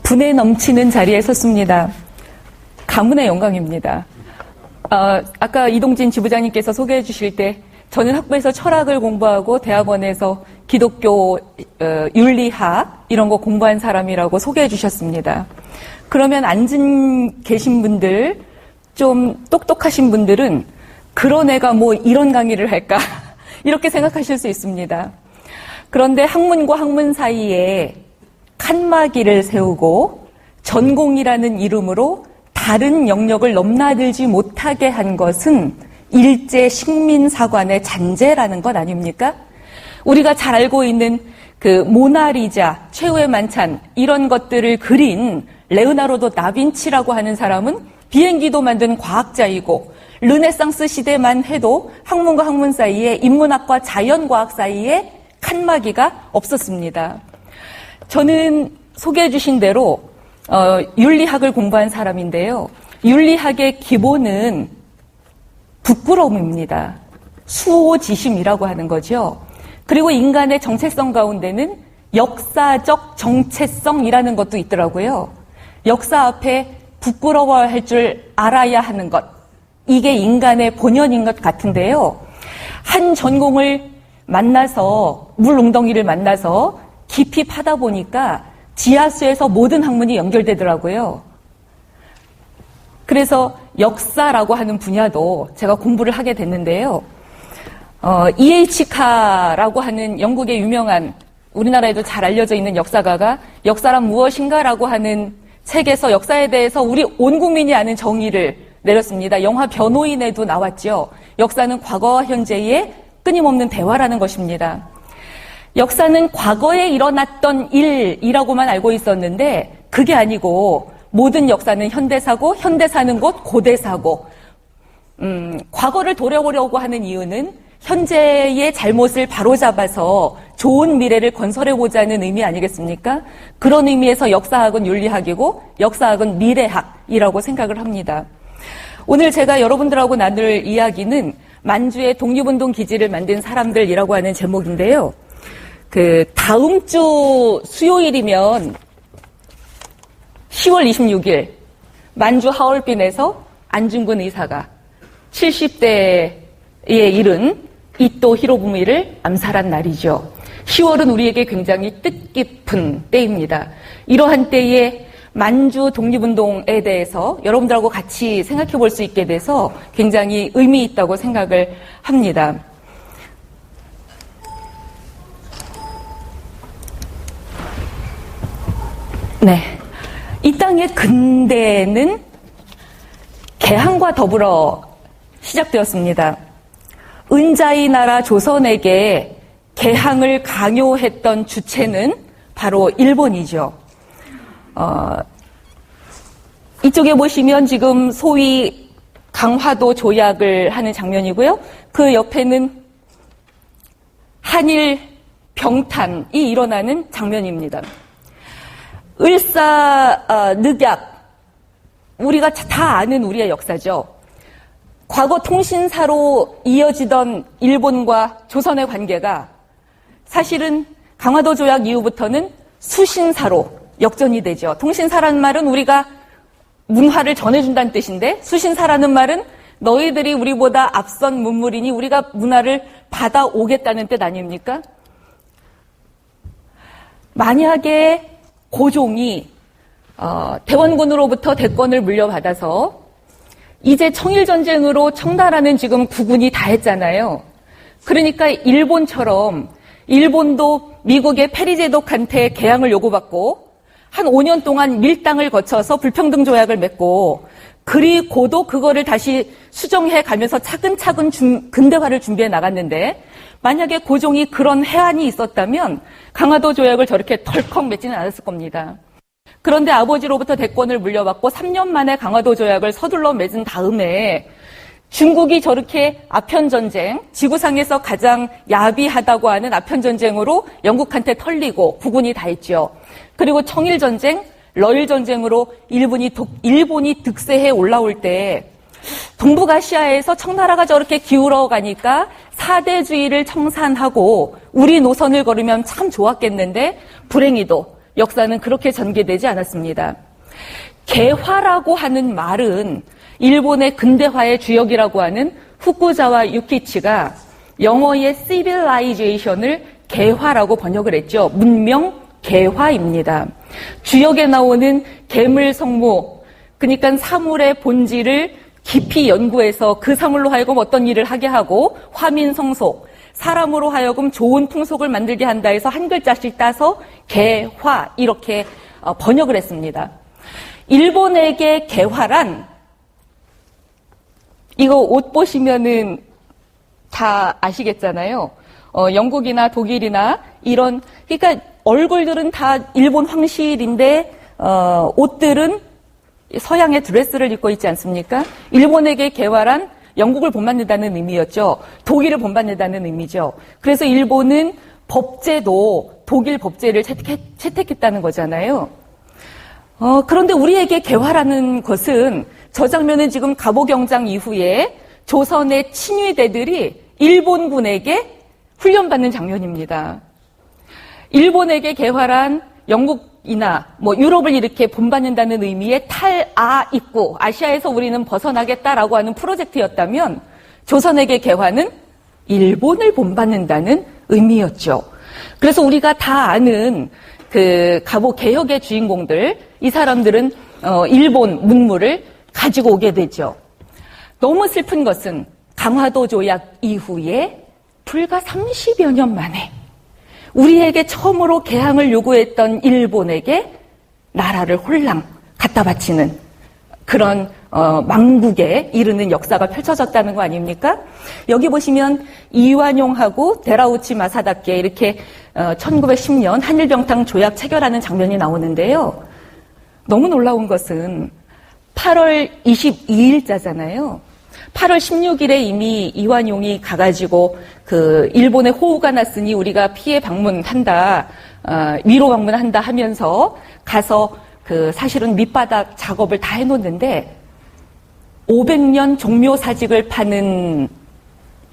분에 넘치는 자리에 섰습니다. 가문의 영광입니다. 아까 이동진 지부장님께서 소개해 주실 때 저는 학부에서 철학을 공부하고 대학원에서 기독교 윤리학 이런 거 공부한 사람이라고 소개해 주셨습니다. 그러면 앉은 계신 분들, 좀 똑똑하신 분들은 그런 애가 뭐 이런 강의를 할까 이렇게 생각하실 수 있습니다. 그런데 학문과 학문 사이에 칸막이를 세우고 전공이라는 이름으로 다른 영역을 넘나들지 못하게 한 것은 일제 식민사관의 잔재라는 것 아닙니까? 우리가 잘 알고 있는 그 모나리자, 최후의 만찬 이런 것들을 그린 레오나르도 다빈치라고 하는 사람은 비행기도 만든 과학자이고 르네상스 시대만 해도 학문과 학문 사이에 인문학과 자연과학 사이에 칸막이가 없었습니다. 저는 소개해 주신 대로 윤리학을 공부한 사람인데요. 윤리학의 기본은 부끄러움입니다. 수호지심이라고 하는 거죠. 그리고 인간의 정체성 가운데는 역사적 정체성이라는 것도 있더라고요. 역사 앞에 부끄러워할 줄 알아야 하는 것. 이게 인간의 본연인 것 같은데요. 한 전공을 만나서, 물웅덩이를 만나서 깊이 파다 보니까 지하수에서 모든 학문이 연결되더라고요. 그래서 역사라고 하는 분야도 제가 공부를 하게 됐는데요. E.H. 카라고 하는 영국의 유명한, 우리나라에도 잘 알려져 있는 역사가가 역사란 무엇인가라고 하는 책에서 역사에 대해서 우리 온 국민이 아는 정의를 내렸습니다. 영화 변호인에도 나왔죠. 역사는 과거와 현재의 끊임없는 대화라는 것입니다. 역사는 과거에 일어났던 일이라고만 알고 있었는데 그게 아니고 모든 역사는 현대사고 현대사는 곧 고대사고 과거를 돌아보려고 하는 이유는 현재의 잘못을 바로잡아서 좋은 미래를 건설해보자 하는 의미 아니겠습니까? 그런 의미에서 역사학은 윤리학이고 역사학은 미래학이라고 생각을 합니다. 오늘 제가 여러분들하고 나눌 이야기는 만주의 독립운동 기지를 만든 사람들이라고 하는 제목인데요. 다음 주 수요일이면 10월 26일 만주 하얼빈에서 안중근 의사가 70대에 이른 이토 히로부미를 암살한 날이죠. 10월은 우리에게 굉장히 뜻깊은 때입니다. 이러한 때에 만주 독립운동에 대해서 여러분들하고 같이 생각해 볼 수 있게 돼서 굉장히 의미 있다고 생각을 합니다. 네. 이 땅의 근대는 개항과 더불어 시작되었습니다. 은자의 나라 조선에게 개항을 강요했던 주체는 바로 일본이죠. 이쪽에 보시면 지금 소위 강화도 조약을 하는 장면이고요. 그 옆에는 한일 병탄이 일어나는 장면입니다. 을사늑약, 우리가 다 아는 우리의 역사죠. 과거 통신사로 이어지던 일본과 조선의 관계가 사실은 강화도 조약 이후부터는 수신사로 역전이 되죠. 통신사라는 말은 우리가 문화를 전해준다는 뜻인데 수신사라는 말은 너희들이 우리보다 앞선 문물이니 우리가 문화를 받아오겠다는 뜻 아닙니까? 만약에 고종이 대원군으로부터 대권을 물려받아서 이제 청일전쟁으로 청나라는 지금 구군이 다 했잖아요. 그러니까 일본처럼 일본도 미국의 페리제독한테 개항을 요구받고 한 5년 동안 밀당을 거쳐서 불평등 조약을 맺고 그리고도 그거를 다시 수정해 가면서 차근차근 근대화를 준비해 나갔는데 만약에 고종이 그런 해안이 있었다면 강화도 조약을 저렇게 덜컥 맺지는 않았을 겁니다. 그런데 아버지로부터 대권을 물려받고 3년 만에 강화도 조약을 서둘러 맺은 다음에 중국이 저렇게 아편전쟁, 지구상에서 가장 야비하다고 하는 아편전쟁으로 영국한테 털리고 구군이 다 했죠. 그리고 청일전쟁, 러일전쟁으로 일본이 득세해 올라올 때 동북아시아에서 청나라가 저렇게 기울어 가니까 사대주의를 청산하고 우리 노선을 걸으면 참 좋았겠는데 불행히도 역사는 그렇게 전개되지 않았습니다. 개화라고 하는 말은 일본의 근대화의 주역이라고 하는 후쿠자와 유키치가 영어의 civilization을 개화라고 번역을 했죠. 문명 개화입니다. 주역에 나오는 괴물 성모, 그러니까 사물의 본질을 깊이 연구해서 그 사물로 하여금 어떤 일을 하게 하고 화민성속, 사람으로 하여금 좋은 풍속을 만들게 한다 해서 한 글자씩 따서 개화 이렇게 번역을 했습니다. 일본에게 개화란, 이거 옷 보시면은 다 아시겠잖아요. 영국이나 독일이나 이런, 그러니까 얼굴들은 다 일본 황실인데 옷들은 서양의 드레스를 입고 있지 않습니까? 일본에게 개화란 영국을 본받는다는 의미였죠. 독일을 본받는다는 의미죠. 그래서 일본은 법제도 독일 법제를 채택했다는 거잖아요. 그런데 우리에게 개화라는 것은 저 장면은 지금 갑오경장 이후에 조선의 친위대들이 일본군에게 훈련받는 장면입니다. 일본에게 개화란 영국이나 유럽을 이렇게 본받는다는 의미의 탈아입구, 아시아에서 우리는 벗어나겠다라고 하는 프로젝트였다면 조선에게 개화는 일본을 본받는다는 의미였죠. 그래서 우리가 다 아는 그 갑오 개혁의 주인공들, 이 사람들은 일본 문물을 가지고 오게 되죠. 너무 슬픈 것은 강화도 조약 이후에 불과 30여 년 만에 우리에게 처음으로 개항을 요구했던 일본에게 나라를 홀랑 갖다 바치는 그런 망국에 이르는 역사가 펼쳐졌다는 거 아닙니까? 여기 보시면 이완용하고 데라우치 마사다케 이렇게 1910년 한일병탕 조약 체결하는 장면이 나오는데요. 너무 놀라운 것은 8월 22일자잖아요. 8월 16일에 이미 이완용이 가가지고 그 일본에 호우가 났으니 우리가 피해 방문한다, 위로 방문한다 하면서 가서 그 사실은 밑바닥 작업을 다 해놓는데 500년 종묘사직을 파는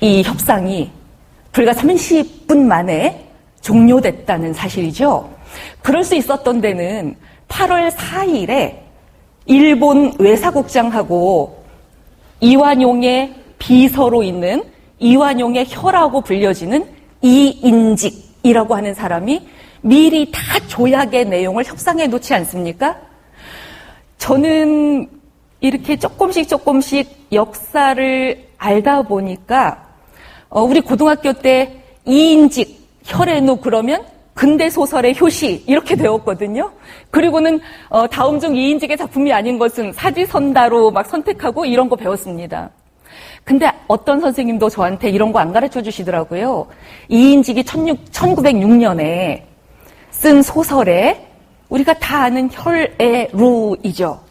이 협상이 불과 30분 만에 종료됐다는 사실이죠. 그럴 수 있었던 데는 8월 4일에 일본 외사국장하고 이완용의 비서로 있는 이완용의 혀라고 불려지는 이인직이라고 하는 사람이 미리 다 조약의 내용을 협상해 놓지 않습니까? 저는 이렇게 조금씩 역사를 알다 보니까 우리 고등학교 때 이인직, 혈에누 그러면 근대 소설의 효시 이렇게 배웠거든요. 그리고는 다음 중 이인직의 작품이 아닌 것은 사지선다로 막 선택하고 이런 거 배웠습니다. 근데 어떤 선생님도 저한테 이런 거 안 가르쳐 주시더라고요. 이인직이 1906년에 쓴 소설에 우리가 다 아는 혈의 루이죠.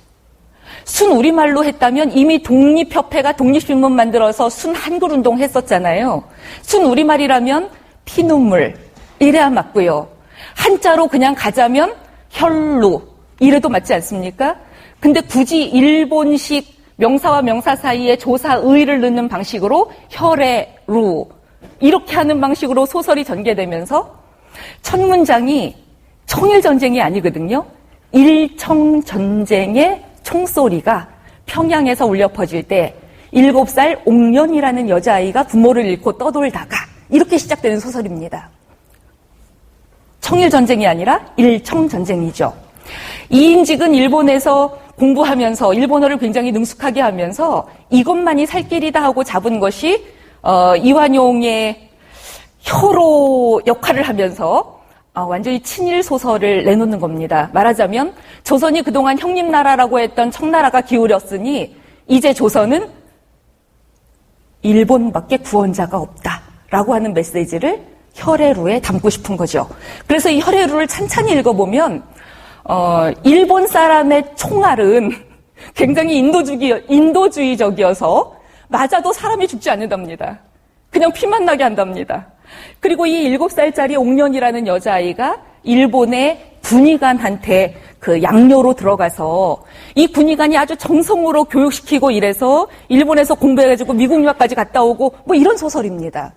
순 우리말로 했다면 이미 독립협회가 독립신문 만들어서 순 한글운동 했었잖아요. 순 우리말이라면 피눈물 이래야 맞고요. 한자로 그냥 가자면 혈루 이래도 맞지 않습니까? 근데 굳이 일본식 명사와 명사 사이에 조사의를 넣는 방식으로 혈의 루 이렇게 하는 방식으로 소설이 전개되면서 첫 문장이 청일전쟁이 아니거든요. 일청전쟁의 총소리가 평양에서 울려 퍼질 때 7살 옥년이라는 여자아이가 부모를 잃고 떠돌다가 이렇게 시작되는 소설입니다. 청일전쟁이 아니라 일청전쟁이죠. 이인직은 일본에서 공부하면서 일본어를 굉장히 능숙하게 하면서 이것만이 살 길이다 하고 잡은 것이 이완용의 혀로 역할을 하면서 완전히 친일 소설을 내놓는 겁니다. 말하자면 조선이 그동안 형님나라라고 했던 청나라가 기울였으니 이제 조선은 일본밖에 구원자가 없다라고 하는 메시지를 혈의루에 담고 싶은 거죠. 그래서 이 혈의루를 찬찬히 읽어보면 일본 사람의 총알은 굉장히 인도주의적이어서 맞아도 사람이 죽지 않는답니다. 그냥 피만 나게 한답니다. 그리고 이 7살짜리 옥년이라는 여자아이가 일본의 군의관한테 그 양료로 들어가서 이 군의관이 아주 정성으로 교육시키고 이래서 일본에서 공부해가지고 미국 유학까지 갔다 오고 뭐 이런 소설입니다.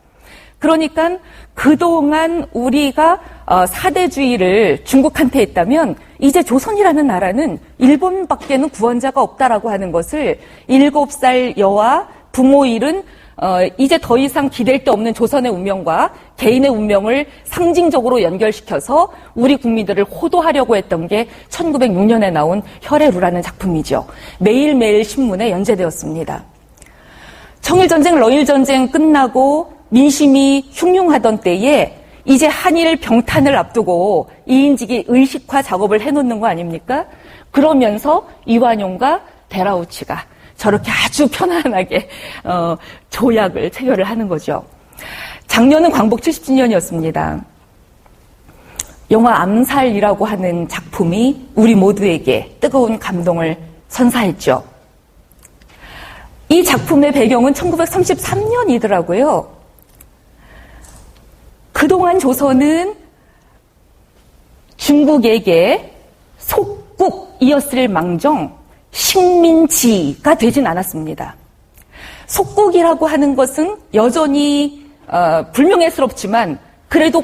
그러니까 그동안 우리가 사대주의를 중국한테 했다면 이제 조선이라는 나라는 일본밖에는 구원자가 없다라고 하는 것을 7살 여와 부모 잃은 이제 더 이상 기댈 데 없는 조선의 운명과 개인의 운명을 상징적으로 연결시켜서 우리 국민들을 호도하려고 했던 게 1906년에 나온 혈애루라는 작품이죠. 매일매일 신문에 연재되었습니다. 청일전쟁, 러일전쟁 끝나고 민심이 흉흉하던 때에 이제 한일 병탄을 앞두고 이인직이 의식화 작업을 해놓는 거 아닙니까? 그러면서 이완용과 데라우치가 저렇게 아주 편안하게 조약을 체결을 하는 거죠. 작년은 광복 70주년이었습니다. 영화 암살이라고 하는 작품이 우리 모두에게 뜨거운 감동을 선사했죠. 이 작품의 배경은 1933년이더라고요. 그동안 조선은 중국에게 속국이었을 망정 식민지가 되진 않았습니다. 속국이라고 하는 것은 여전히 불명예스럽지만 그래도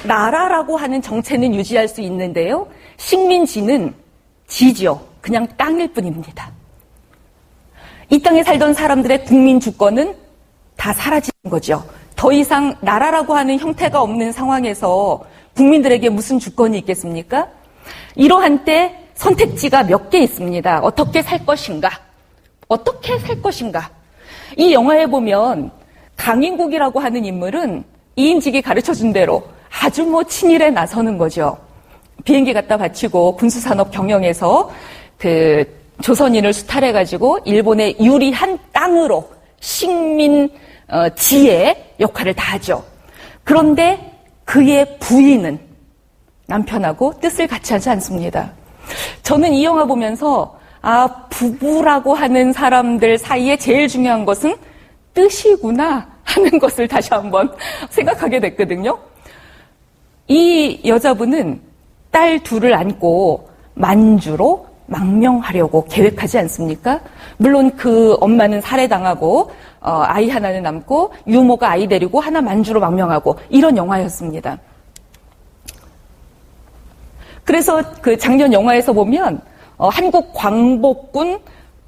나라라고 하는 정체는 유지할 수 있는데요. 식민지는 지죠. 그냥 땅일 뿐입니다. 이 땅에 살던 사람들의 국민 주권은 다 사라진 거죠. 더 이상 나라라고 하는 형태가 없는 상황에서 국민들에게 무슨 주권이 있겠습니까? 이러한 때 선택지가 몇 개 있습니다. 어떻게 살 것인가? 어떻게 살 것인가? 이 영화에 보면 강인국이라고 하는 인물은 이인직이 가르쳐준 대로 아주 친일에 나서는 거죠. 비행기 갖다 바치고 군수산업 경영해서 조선인을 수탈해가지고 일본의 유리한 땅으로 식민지의 역할을 다하죠. 그런데 그의 부인은 남편하고 뜻을 같이 하지 않습니다. 저는 이 영화 보면서 부부라고 하는 사람들 사이에 제일 중요한 것은 뜻이구나 하는 것을 다시 한번 생각하게 됐거든요. 이 여자분은 딸 둘을 안고 만주로 망명하려고 계획하지 않습니까? 물론 그 엄마는 살해당하고 아이 하나는 남고 유모가 아이 데리고 하나 만주로 망명하고 이런 영화였습니다. 그래서 그 작년 영화에서 보면 한국 광복군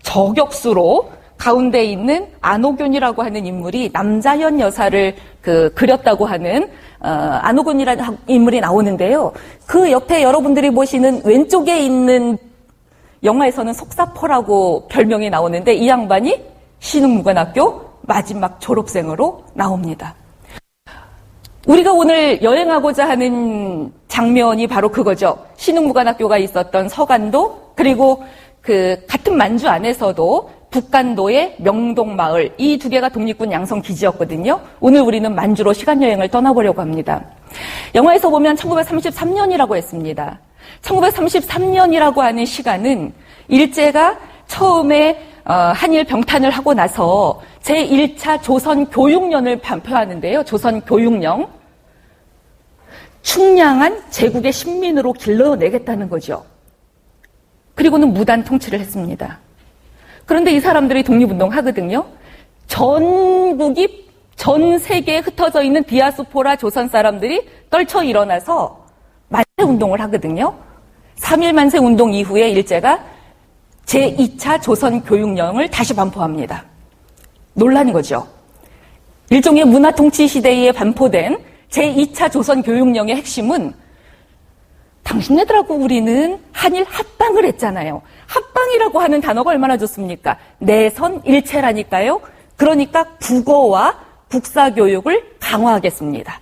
저격수로 가운데 있는 안옥윤이라고 하는 인물이 남자연 여사를 그렸다고 하는 안옥윤이라는 인물이 나오는데요. 그 옆에 여러분들이 보시는 왼쪽에 있는 영화에서는 속사포라고 별명이 나오는데 이 양반이 신흥무관학교 마지막 졸업생으로 나옵니다. 우리가 오늘 여행하고자 하는 장면이 바로 그거죠. 신흥무관학교가 있었던 서간도 그리고 같은 만주 안에서도 북간도의 명동마을 이 두 개가 독립군 양성 기지였거든요. 오늘 우리는 만주로 시간여행을 떠나보려고 합니다. 영화에서 보면 1933년이라고 했습니다. 1933년이라고 하는 시간은 일제가 처음에 한일 병탄을 하고 나서 제1차 조선교육령을 발표하는데요. 조선교육령. 충량한 제국의 식민으로 길러내겠다는 거죠. 그리고는 무단 통치를 했습니다. 그런데 이 사람들이 독립운동 하거든요. 전 세계에 흩어져 있는 디아스포라 조선 사람들이 떨쳐 일어나서 만세운동을 하거든요. 3.1 만세운동 이후에 일제가 제2차 조선교육령을 다시 반포합니다. 논란인 거죠. 일종의 문화통치 시대에 반포된 제2차 조선교육령의 핵심은 당신네들하고 우리는 한일 합방을 했잖아요. 합방이라고 하는 단어가 얼마나 좋습니까? 내선 일체라니까요. 그러니까 국어와 국사교육을 강화하겠습니다.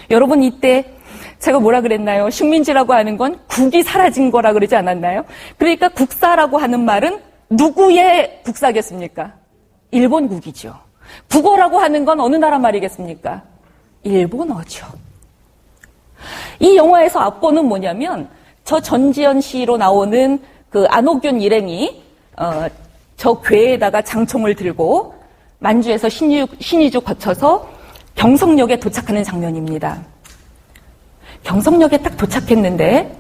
여러분 이때 제가 뭐라 그랬나요? 식민지라고 하는 건 국이 사라진 거라 그러지 않았나요? 그러니까 국사라고 하는 말은 누구의 국사겠습니까? 일본국이죠. 국어라고 하는 건 어느 나라 말이겠습니까? 일본어죠. 이 영화에서 앞권은 뭐냐면 저 전지현 씨로 나오는 그 안옥균 일행이 저 궤에다가 장총을 들고 만주에서 신의주 거쳐서 경성역에 도착하는 장면입니다. 경성역에 딱 도착했는데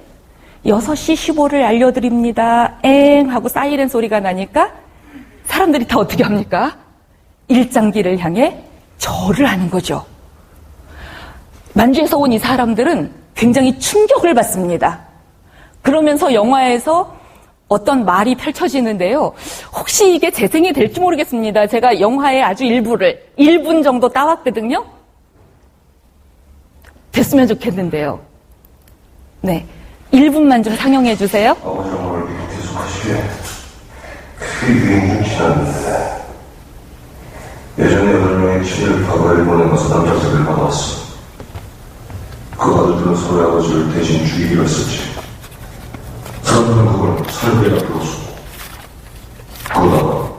6시 15를 알려드립니다. 엥 하고 사이렌 소리가 나니까 사람들이 다 어떻게 합니까? 일장기를 향해 절을 하는 거죠. 만주에서 온 이 사람들은 굉장히 충격을 받습니다. 그러면서 영화에서 어떤 말이 펼쳐지는데요. 혹시 이게 재생이 될지 모르겠습니다. 제가 영화의 아주 일부를 1분 정도 따왔거든요. 됐으면 좋겠는데요. 네, 1분만 좀 상영해 주세요. 아버지 영화를 이렇게 계속하시게 그게 유행 중 지났는데 예전에 8명의 친일을 파고 일본에 가서 남자들을 받아왔어. 그 아들들은 서로의 아버지를 대신 죽이기로 했었지. 사람들은 그걸 살해라 불렀어. 그러다가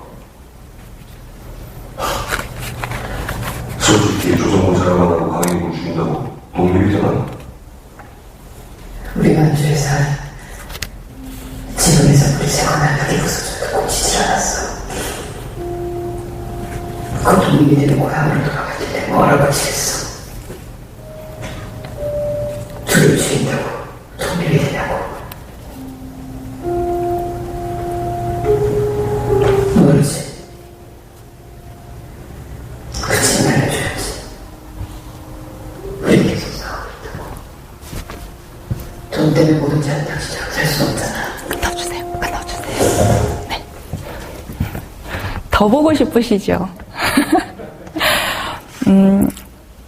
솔직히 조선공사를 만나고 강인국을 죽인다고 독립이 되나? 우리 만주에서 지금에서 우리 세관을 크게 웃어줘도 꽂히질 않았어. 그 독립이 되는 고향으로 돌아갈 때 뭐라고 하시겠어? 둘을 죽인다고 독립이 되냐고. 모르지. 그치, 알려줘야지. 우리 계속 싸우고 있다고. 돈 때문에 모든 자는 당신처럼 살 수 없잖아. 끊어주세요. 네. 더 보고 싶으시죠?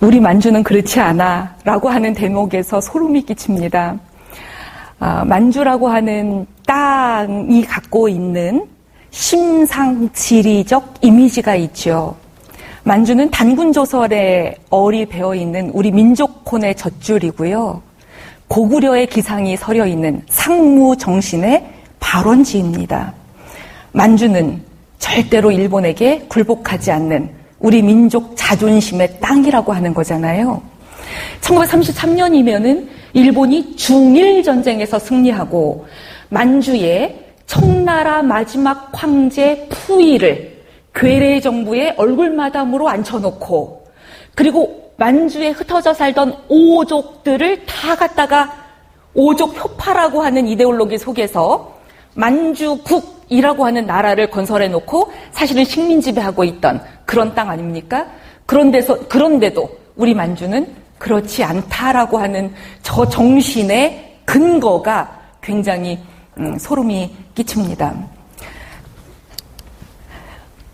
우리 만주는 그렇지 않아 라고 하는 대목에서 소름이 끼칩니다. 만주라고 하는 땅이 갖고 있는 심상지리적 이미지가 있죠. 만주는 단군조설에 어리 배어있는 우리 민족혼의 젖줄이고요. 고구려의 기상이 서려있는 상무정신의 발원지입니다. 만주는 절대로 일본에게 굴복하지 않는 우리 민족 자존심의 땅이라고 하는 거잖아요. 1933년이면은 일본이 중일전쟁에서 승리하고 만주의 청나라 마지막 황제 푸이를 괴뢰 정부의 얼굴마담으로 앉혀놓고 그리고 만주에 흩어져 살던 오족들을 다 갖다가 오족 효파라고 하는 이데올로기 속에서 만주국이라고 하는 나라를 건설해놓고 사실은 식민 지배하고 있던 그런 땅 아닙니까? 그런데도 우리 만주는 그렇지 않다라고 하는 저 정신의 근거가 굉장히 소름이 끼칩니다.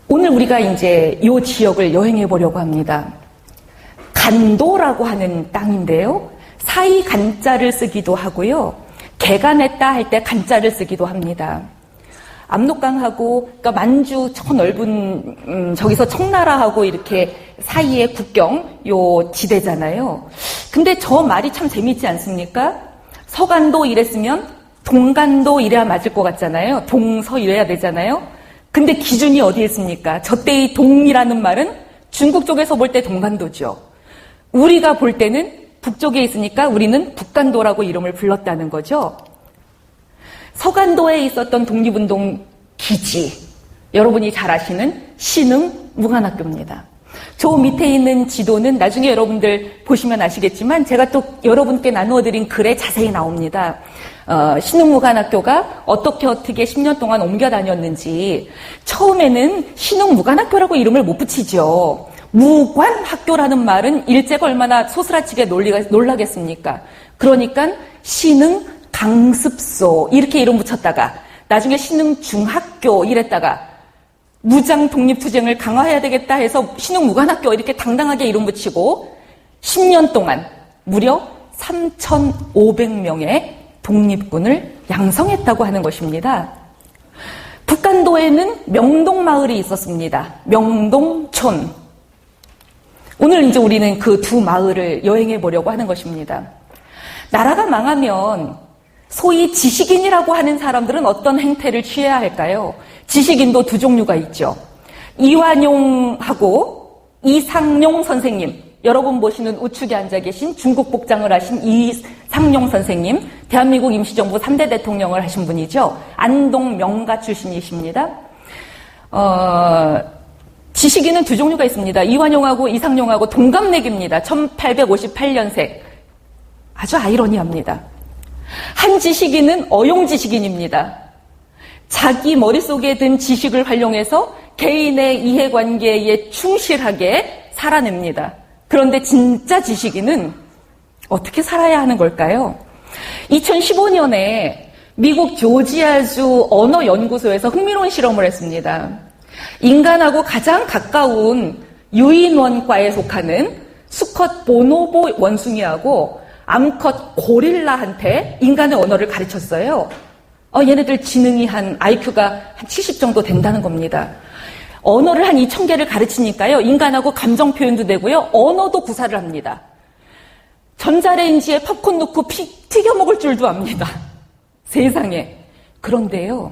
오늘 우리가 이제 이 지역을 여행해 보려고 합니다. 간도라고 하는 땅인데요. 사이 간자를 쓰기도 하고요. 개간했다 할 때 간자를 쓰기도 합니다. 압록강하고 그러니까 만주 저 넓은 저기서 청나라하고 이렇게 사이에 국경 요 지대잖아요. 근데 저 말이 참 재밌지 않습니까? 서간도 이랬으면 동간도 이래야 맞을 것 같잖아요. 동서 이래야 되잖아요. 근데 기준이 어디에 있습니까? 저 때의 동이라는 말은 중국 쪽에서 볼 때 동간도죠. 우리가 볼 때는 북쪽에 있으니까 우리는 북간도라고 이름을 불렀다는 거죠. 서간도에 있었던 독립운동 기지, 여러분이 잘 아시는 신흥무관학교입니다. 저 밑에 있는 지도는 나중에 여러분들 보시면 아시겠지만 제가 또 여러분께 나누어드린 글에 자세히 나옵니다. 신흥무관학교가 어떻게 10년 동안 옮겨 다녔는지. 처음에는 신흥무관학교라고 이름을 못 붙이죠. 무관학교라는 말은 일제가 얼마나 소스라치게 놀라겠습니까? 그러니까 신흥강습소 이렇게 이름 붙였다가 나중에 신흥중학교 이랬다가 무장 독립투쟁을 강화해야 되겠다 해서 신흥무관학교 이렇게 당당하게 이름 붙이고 10년 동안 무려 3,500명의 독립군을 양성했다고 하는 것입니다. 북간도에는 명동마을이 있었습니다. 명동촌. 오늘 이제 우리는 그 두 마을을 여행해 보려고 하는 것입니다. 나라가 망하면 소위 지식인이라고 하는 사람들은 어떤 행태를 취해야 할까요? 지식인도 두 종류가 있죠. 이완용하고 이상용 선생님, 여러분 보시는 우측에 앉아 계신 중국 복장을 하신 이상용 선생님, 대한민국 임시정부 3대 대통령을 하신 분이죠. 안동 명가 출신이십니다. 지식인은 두 종류가 있습니다. 이완용하고 이상용하고 동갑내기입니다. 1858년생. 아주 아이러니합니다. 한 지식인은 어용지식인입니다. 자기 머릿속에 든 지식을 활용해서 개인의 이해관계에 충실하게 살아냅니다. 그런데 진짜 지식인은 어떻게 살아야 하는 걸까요? 2015년에 미국 조지아주 언어연구소에서 흥미로운 실험을 했습니다. 인간하고 가장 가까운 유인원과에 속하는 수컷 보노보 원숭이하고 암컷 고릴라한테 인간의 언어를 가르쳤어요. 얘네들 지능이 한 IQ가 한 70 정도 된다는 겁니다. 언어를 한 2,000개를 가르치니까요. 인간하고 감정 표현도 되고요. 언어도 구사를 합니다. 전자레인지에 팝콘 넣고 튀겨 먹을 줄도 압니다. 세상에. 그런데요.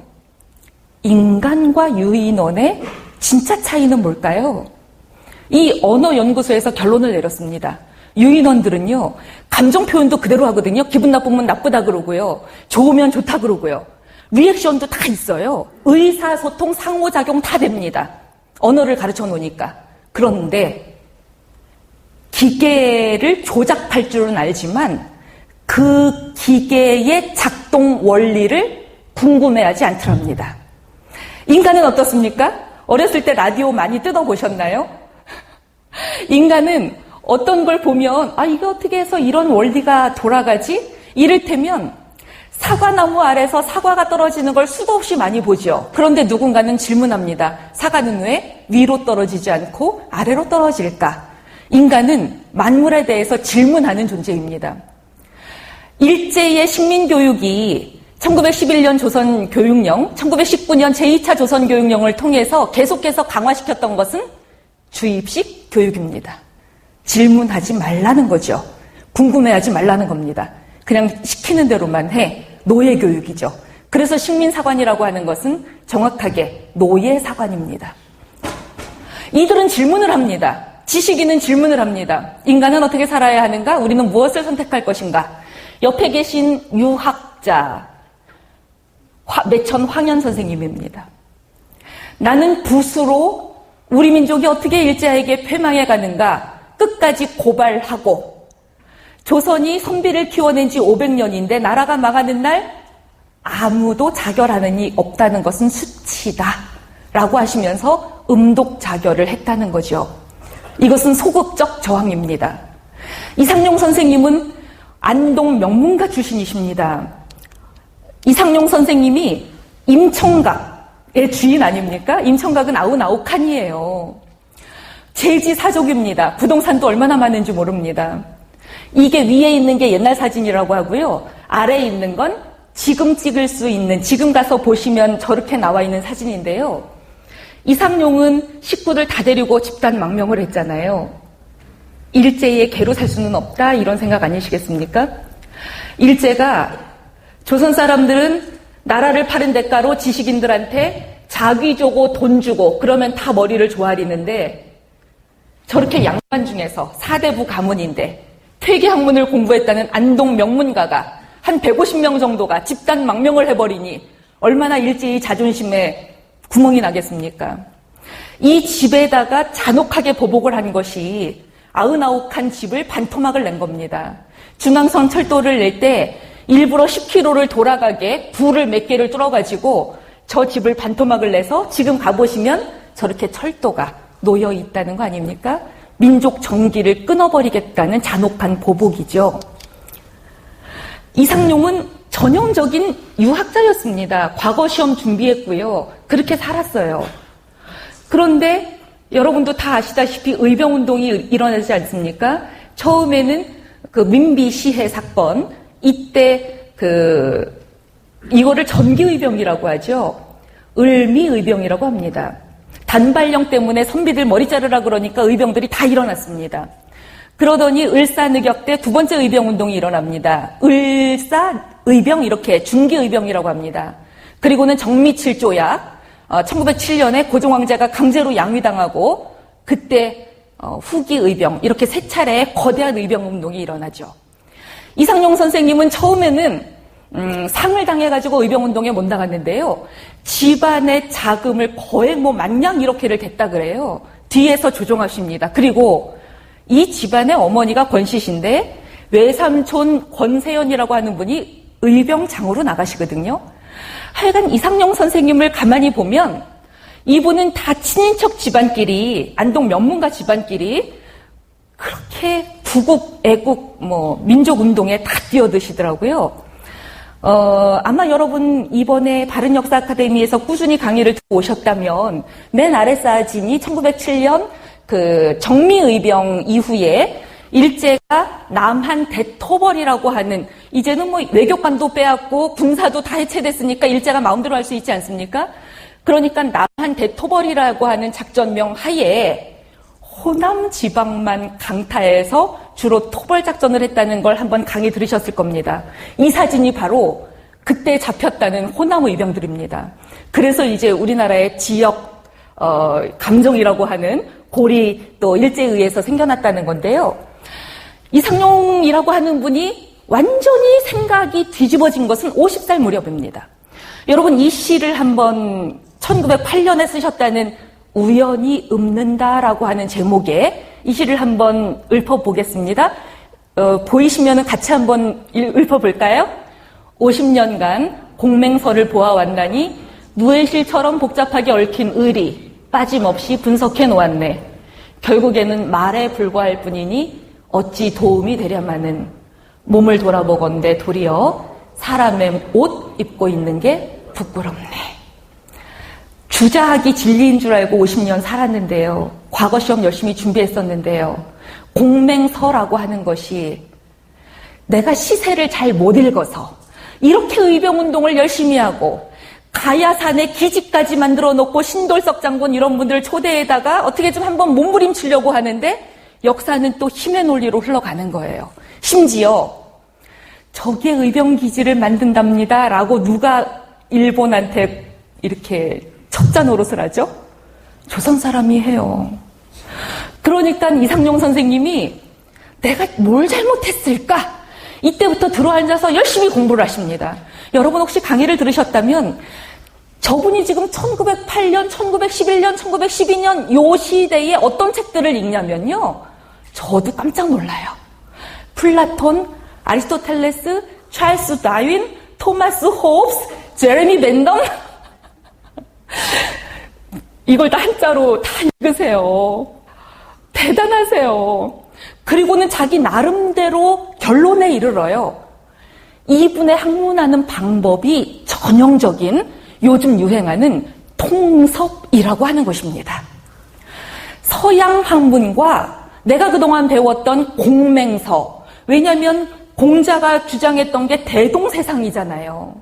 인간과 유인원의 진짜 차이는 뭘까요? 이 언어연구소에서 결론을 내렸습니다. 유인원들은요. 감정 표현도 그대로 하거든요. 기분 나쁘면 나쁘다 그러고요. 좋으면 좋다 그러고요. 리액션도 다 있어요. 의사소통, 상호작용 다 됩니다. 언어를 가르쳐 놓으니까. 그런데 기계를 조작할 줄은 알지만 그 기계의 작동 원리를 궁금해하지 않더랍니다. 인간은 어떻습니까? 어렸을 때 라디오 많이 뜯어보셨나요? 인간은 어떤 걸 보면 이게 어떻게 해서 이런 원리가 돌아가지? 이를테면 사과나무 아래서 사과가 떨어지는 걸 수도 없이 많이 보죠. 그런데 누군가는 질문합니다. 사과는 왜 위로 떨어지지 않고 아래로 떨어질까? 인간은 만물에 대해서 질문하는 존재입니다. 일제의 식민교육이 1911년 조선교육령, 1919년 제2차 조선교육령을 통해서 계속해서 강화시켰던 것은 주입식 교육입니다. 질문하지 말라는 거죠. 궁금해하지 말라는 겁니다. 그냥 시키는 대로만 해. 노예교육이죠. 그래서 식민사관이라고 하는 것은 정확하게 노예사관입니다. 이들은 질문을 합니다. 지식인은 질문을 합니다. 인간은 어떻게 살아야 하는가? 우리는 무엇을 선택할 것인가? 옆에 계신 유학자 매천 황현 선생님입니다. 나는 붓으로 우리 민족이 어떻게 일제에게 패망해 가는가 끝까지 고발하고 조선이 선비를 키워낸 지 500년인데 나라가 망하는 날 아무도 자결하는 이 없다는 것은 수치다 라고 하시면서 음독자결을 했다는 거죠. 이것은 소극적 저항입니다. 이상용 선생님은 안동 명문가 출신이십니다. 이상용 선생님이 임청각의 주인 아닙니까? 임청각은 아웃칸이에요. 제지사족입니다. 부동산도 얼마나 많은지 모릅니다. 이게 위에 있는 게 옛날 사진이라고 하고요. 아래에 있는 건 지금 찍을 수 있는, 지금 가서 보시면 저렇게 나와 있는 사진인데요. 이상용은 식구들 다 데리고 집단 망명을 했잖아요. 일제의 개로 살 수는 없다 이런 생각 아니시겠습니까? 일제가 조선 사람들은 나라를 파는 대가로 지식인들한테 자기 주고 돈 주고 그러면 다 머리를 조아리는데 저렇게 양반 중에서 사대부 가문인데 퇴계학문을 공부했다는 안동 명문가가 한 150명 정도가 집단 망명을 해버리니 얼마나 일제의 자존심에 구멍이 나겠습니까? 이 집에다가 잔혹하게 보복을 한 것이 99칸 집을 반토막을 낸 겁니다. 중앙선 철도를 낼 때 일부러 10km를 돌아가게 굴을 몇 개를 뚫어가지고 저 집을 반토막을 내서 지금 가보시면 저렇게 철도가 놓여 있다는 거 아닙니까? 민족 정기를 끊어버리겠다는 잔혹한 보복이죠. 이상용은 전형적인 유학자였습니다. 과거 시험 준비했고요. 그렇게 살았어요. 그런데 여러분도 다 아시다시피 의병운동이 일어나지 않습니까? 처음에는 그 민비 시해 사건, 이때 이거를 전기의병이라고 하죠. 을미의병이라고 합니다. 단발령 때문에 선비들 머리 자르라 그러니까 의병들이 다 일어났습니다. 그러더니 을사늑역 때 두 번째 의병운동이 일어납니다. 을사의병 이렇게 중기의병이라고 합니다. 그리고는 정미칠조약 1907년에 고종황제가 강제로 양위당하고 그때 후기의병 이렇게 세 차례의 거대한 의병운동이 일어나죠. 이상용 선생님은 처음에는 상을 당해가지고 의병운동에 못 나갔는데요. 집안의 자금을 거의 만냥 1억회를 댔다 그래요. 뒤에서 조종하십니다. 그리고 이 집안의 어머니가 권씨신데 외삼촌 권세연이라고 하는 분이 의병장으로 나가시거든요. 하여간 이상용 선생님을 가만히 보면 이분은 다 친인척 집안끼리, 안동 명문가 집안끼리 그렇게 구국, 애국, 민족 운동에 다 뛰어드시더라고요. 아마 여러분 이번에 바른역사 아카데미에서 꾸준히 강의를 듣고 오셨다면 맨 아래 사진이 1907년 그 정미의병 이후에 일제가 남한 대토벌이라고 하는, 이제는 외교관도 빼앗고 군사도 다 해체됐으니까 일제가 마음대로 할 수 있지 않습니까? 그러니까 남한 대토벌이라고 하는 작전명 하에 호남 지방만 강타해서 주로 토벌 작전을 했다는 걸 한번 강의 들으셨을 겁니다. 이 사진이 바로 그때 잡혔다는 호남 의병들입니다. 그래서 이제 우리나라의 지역 감정이라고 하는 골이 또 일제에 의해서 생겨났다는 건데요. 이상용이라고 하는 분이 완전히 생각이 뒤집어진 것은 50살 무렵입니다. 여러분 이 시를 한번 1908년에 쓰셨다는 우연히 읊는다라고 하는 제목의 이 시를 한번 읊어보겠습니다. 보이시면 같이 한번 읊어볼까요? 50년간 공맹서를 보아왔나니 누에실처럼 복잡하게 얽힌 의리 빠짐없이 분석해 놓았네. 결국에는 말에 불과할 뿐이니 어찌 도움이 되랴마는 몸을 돌아보건대 도리어 사람의 옷 입고 있는 게 부끄럽네. 주자학이 진리인 줄 알고 50년 살았는데요. 과거 시험 열심히 준비했었는데요. 공맹서라고 하는 것이 내가 시세를 잘 못 읽어서 이렇게 의병운동을 열심히 하고 가야산에 기지까지 만들어 놓고 신돌석 장군 이런 분들 초대에다가 어떻게 좀 한번 몸부림치려고 하는데 역사는 또 힘의 논리로 흘러가는 거예요. 심지어 적의 의병기지를 만든답니다 라고 누가 일본한테 이렇게 첩자 노릇을 하죠? 조선 사람이 해요. 그러니까 이상용 선생님이 내가 뭘 잘못했을까? 이때부터 들어앉아서 열심히 공부를 하십니다. 여러분 혹시 강의를 들으셨다면 저분이 지금 1908년, 1911년, 1912년 요 시대에 어떤 책들을 읽냐면요. 저도 깜짝 놀라요. 플라톤, 아리스토텔레스, 찰스 다윈, 토마스 호흡스, 제레미 벤덤 이걸 다 한자로 다 읽으세요. 대단하세요. 그리고는 자기 나름대로 결론에 이르러요. 이분의 학문하는 방법이 전형적인 요즘 유행하는 통섭이라고 하는 것입니다. 서양 학문과 내가 그동안 배웠던 공맹서, 왜냐하면 공자가 주장했던 게 대동세상이잖아요.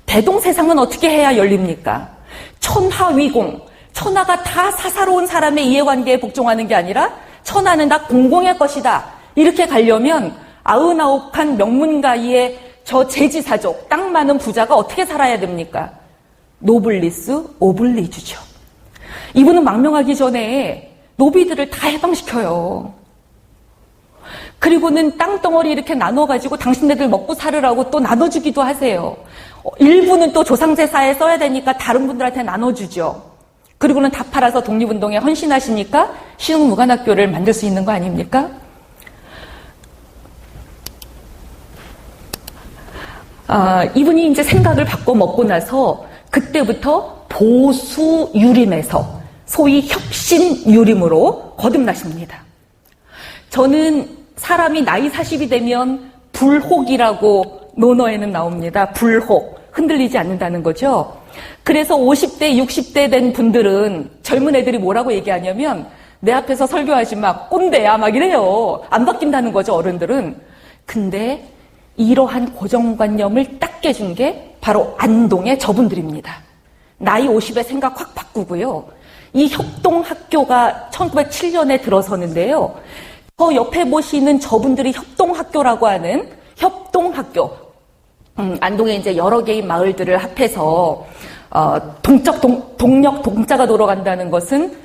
대동세상은 어떻게 해야 열립니까? 천하위공, 천하가 다 사사로운 사람의 이해관계에 복종하는 게 아니라 천하는 다 공공의 것이다. 이렇게 가려면 99칸 명문가의 저 제지사족, 땅 많은 부자가 어떻게 살아야 됩니까? 노블리스 오블리주죠. 이분은 망명하기 전에 노비들을 다 해방시켜요. 그리고는 땅덩어리 이렇게 나눠가지고 당신네들 먹고 살으라고 또 나눠주기도 하세요. 일부는 또 조상제사에 써야 되니까 다른 분들한테 나눠주죠. 그리고는 다 팔아서 독립운동에 헌신하시니까 신흥무관학교를 만들 수 있는 거 아닙니까? 이분이 이제 생각을 바꿔 먹고 나서 그때부터 보수 유림에서 소위 혁신 유림으로 거듭나십니다. 저는 사람이 나이 40이 되면 불혹이라고 논어에는 나옵니다. 불혹. 흔들리지 않는다는 거죠. 그래서 50대, 60대 된 분들은 젊은 애들이 뭐라고 얘기하냐면 내 앞에서 설교하지 마, 꼰대야 막 이래요. 안 바뀐다는 거죠, 어른들은. 근데 이러한 고정관념을 딱 깨준 게 바로 안동의 저분들입니다. 나이 50에 생각 확 바꾸고요. 이 협동학교가 1907년에 들어서는데요. 저 옆에 보시는 저분들이 협동학교라고 하는 협동학교. 안동에 이제 여러 개의 마을들을 합해서 동력 동자가 돌아간다는 것은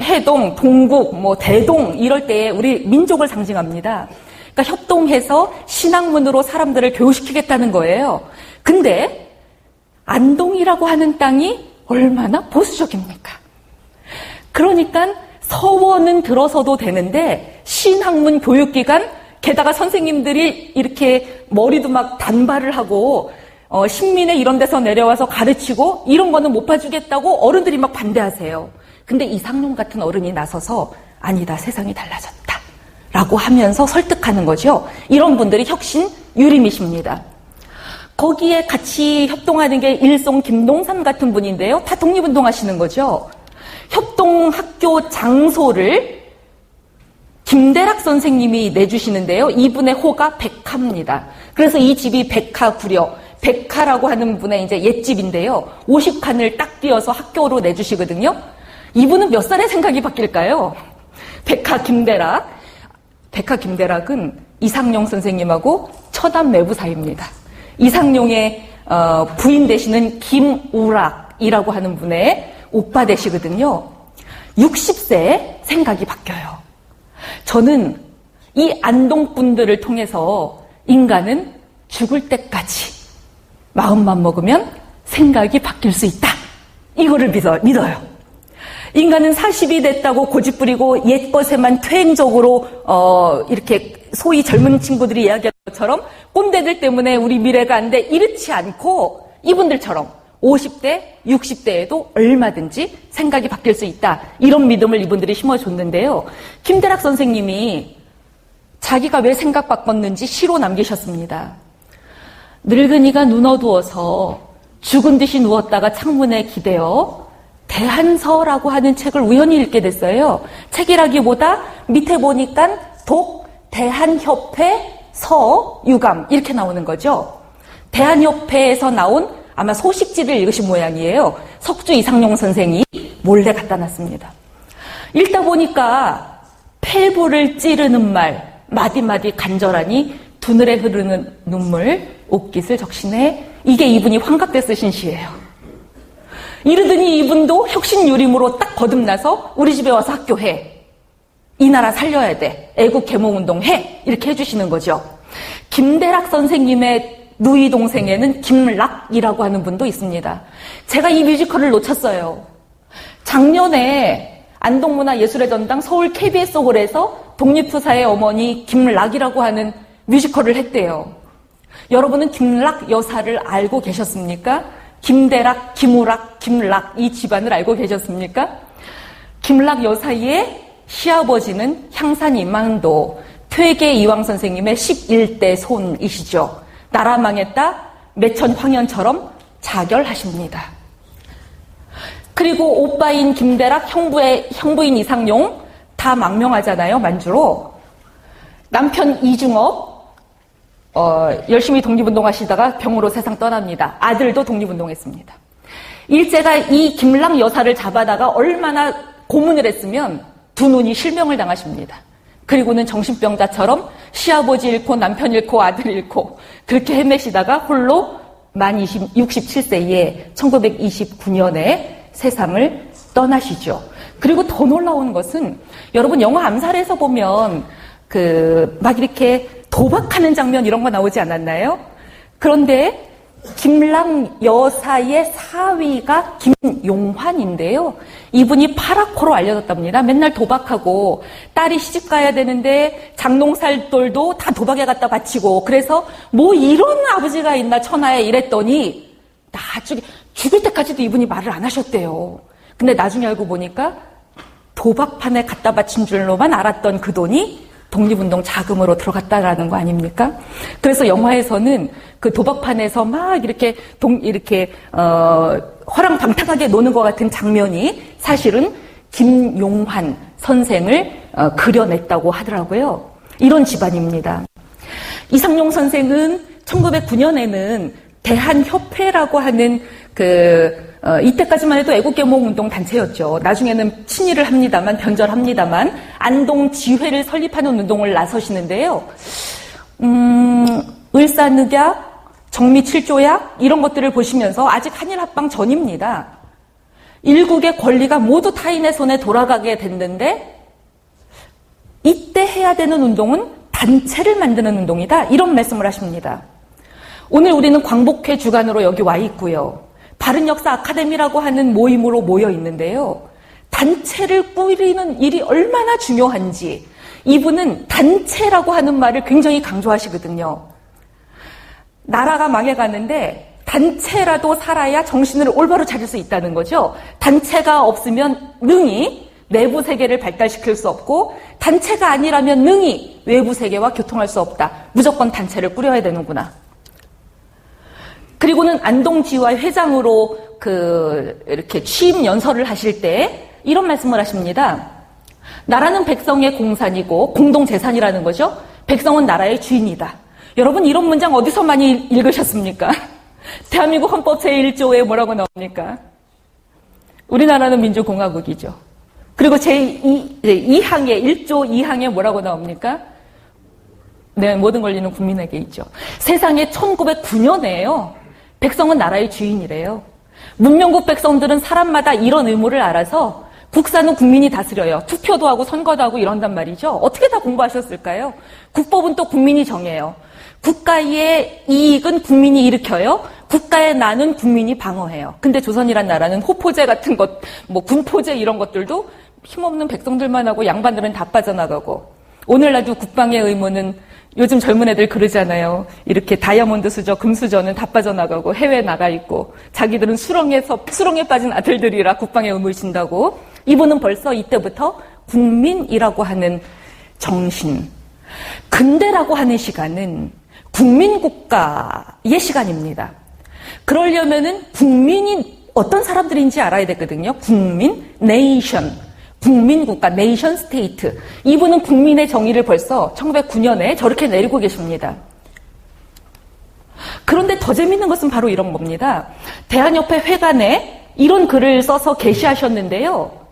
해동, 동국, 대동 이럴 때에 우리 민족을 상징합니다. 그러니까 협동해서 신학문으로 사람들을 교육시키겠다는 거예요. 근데 안동이라고 하는 땅이 얼마나 보수적입니까? 그러니까 서원은 들어서도 되는데 신학문 교육기관 게다가 선생님들이 이렇게 머리도 막 단발을 하고 신민회 이런 데서 내려와서 가르치고 이런 거는 못 봐주겠다고 어른들이 막 반대하세요. 근데 이상용 같은 어른이 나서서 아니다, 세상이 달라졌다 라고 하면서 설득하는 거죠. 이런 분들이 혁신 유림이십니다. 거기에 같이 협동하는 게 일송 김동삼 같은 분인데요. 다 독립운동 하시는 거죠. 협동학교 장소를 김대락 선생님이 내주시는데요. 이분의 호가 백화입니다. 그래서 이 집이 백화구려, 백화라고 하는 분의 이제 옛집인데요. 50칸을 딱 띄어서 학교로 내주시거든요. 이분은 몇 살에 생각이 바뀔까요? 백화 김대락. 백화 김대락은 이상용 선생님하고 처남 매부 사이입니다. 이상용의 부인 되시는 김우락이라고 하는 분의 오빠 되시거든요. 60세에 생각이 바뀌어요. 저는 이 안동분들을 통해서 인간은 죽을 때까지 마음만 먹으면 생각이 바뀔 수 있다. 이거를 믿어요. 인간은 40이 됐다고 고집부리고 옛것에만 퇴행적으로 이렇게 소위 젊은 친구들이 이야기하는 것처럼 꼰대들 때문에 우리 미래가 안 돼 이렇지 않고 이분들처럼 50대, 60대에도 얼마든지 생각이 바뀔 수 있다. 이런 믿음을 이분들이 심어줬는데요. 김대락 선생님이 자기가 왜 생각 바꿨는지 시로 남기셨습니다. 늙은이가 눈 어두워서 죽은 듯이 누웠다가 창문에 기대어 대한서라고 하는 책을 우연히 읽게 됐어요. 책이라기보다 밑에 보니까 대한협회 서유감 이렇게 나오는 거죠. 대한협회에서 나온 아마 소식지를 읽으신 모양이에요. 석주 이상용 선생이 몰래 갖다 놨습니다. 읽다 보니까 폐부를 찌르는 말 마디마디 간절하니 두늘에 흐르는 눈물 옷깃을 적시네. 이게 이분이 환갑 때 쓰신 시예요. 이러더니 이분도 혁신유림으로 딱 거듭나서 우리 집에 와서 학교해. 이 나라 살려야 돼. 애국 계몽운동 해. 이렇게 해주시는 거죠. 김대락 선생님의 누이 동생에는 김락이라고 하는 분도 있습니다. 제가 이 뮤지컬을 놓쳤어요. 작년에 안동문화예술의 전당 서울 KBS 홀에서 독립투사의 어머니 김락이라고 하는 뮤지컬을 했대요. 여러분은 김락 여사를 알고 계셨습니까? 김대락, 김우락, 김락 이 집안을 알고 계셨습니까? 김락 여사의 시아버지는 향산 이망도 퇴계 이황 선생님의 11대 손이시죠. 나라 망했다 매천 황현처럼 자결하십니다. 그리고 오빠인 김대락, 형부인 이상용 다 망명하잖아요. 만주로. 남편 이중업 열심히 독립운동하시다가 병으로 세상 떠납니다. 아들도 독립운동했습니다. 일제가 이 김락 여사를 잡아다가 얼마나 고문을 했으면 두 눈이 실명을 당하십니다. 그리고는 정신병자처럼 시아버지 잃고 남편 잃고 아들 잃고 그렇게 헤매시다가 홀로 만 67세에 1929년에 세상을 떠나시죠. 그리고 더 놀라운 것은 여러분 영화 암살에서 보면 막 이렇게 도박하는 장면 이런 거 나오지 않았나요? 그런데 김락 여사의 사위가 김용환인데요. 이분이 파라코로 알려졌답니다. 맨날 도박하고 딸이 시집 가야 되는데 장농살돌도 다 도박에 갖다 바치고 그래서 뭐 이런 아버지가 있나 천하에 이랬더니 나중에 죽을 때까지도 이분이 말을 안 하셨대요. 근데 나중에 알고 보니까 도박판에 갖다 바친 줄로만 알았던 그 돈이 독립운동 자금으로 들어갔다라는 거 아닙니까? 그래서 영화에서는 그 도박판에서 막 이렇게 허랑방탕하게 노는 것 같은 장면이 사실은 김용환 선생을 그려냈다고 하더라고요. 이런 집안입니다. 이상용 선생은 1909년에는 대한협회라고 하는 이때까지만 해도 애국계몽운동 단체였죠. 나중에는 친일을 합니다만, 변절합니다만, 안동지회를 설립하는 운동을 나서시는데요. 을사늑약, 정미칠조약, 이런 것들을 보시면서 아직 한일합방 전입니다. 일국의 권리가 모두 타인의 손에 돌아가게 됐는데, 이때 해야 되는 운동은 단체를 만드는 운동이다. 이런 말씀을 하십니다. 오늘 우리는 광복회 주간으로 여기 와 있고요. 바른역사 아카데미라고 하는 모임으로 모여 있는데요. 단체를 꾸리는 일이 얼마나 중요한지 이분은 단체라고 하는 말을 굉장히 강조하시거든요. 나라가 망해가는데 단체라도 살아야 정신을 올바로 차릴 수 있다는 거죠. 단체가 없으면 능히 내부 세계를 발달시킬 수 없고 단체가 아니라면 능히 외부 세계와 교통할 수 없다. 무조건 단체를 꾸려야 되는구나. 그리고는 안동지와 회장으로 이렇게 취임 연설을 하실 때 이런 말씀을 하십니다. 나라는 백성의 공산이고 공동재산이라는 거죠. 백성은 나라의 주인이다. 여러분 이런 문장 어디서 많이 읽으셨습니까? 대한민국 헌법 제1조에 뭐라고 나옵니까? 우리나라는 민주공화국이죠. 그리고 제2항에 1조 2항에 뭐라고 나옵니까? 네, 모든 권리는 국민에게 있죠. 세상에 1909년에요. 백성은 나라의 주인이래요. 문명국 백성들은 사람마다 이런 의무를 알아서 국사는 국민이 다스려요. 투표도 하고 선거도 하고 이런단 말이죠. 어떻게 다 공부하셨을까요? 국법은 또 국민이 정해요. 국가의 이익은 국민이 일으켜요. 국가의 난은 국민이 방어해요. 근데 조선이란 나라는 호포제 같은 것, 군포제 이런 것들도 힘없는 백성들만 하고 양반들은 다 빠져나가고, 오늘날도 국방의 의무는 요즘 젊은 애들 그러잖아요. 이렇게 다이아몬드 수저, 금 수저는 다 빠져나가고 해외에 나가 있고 자기들은 수렁에 빠진 아들들이라 국방의 의무를 진다고. 이분은 벌써 이때부터 국민이라고 하는 정신, 근대라고 하는 시간은 국민국가의 시간입니다. 그러려면은 국민이 어떤 사람들인지 알아야 되거든요. 국민, 네이션, 국민국가, 네이션 스테이트. 이분은 국민의 정의를 벌써 1909년에 저렇게 내리고 계십니다. 그런데 더 재밌는 것은 바로 이런 겁니다. 대한협회 회관에 이런 글을 써서 게시하셨는데요.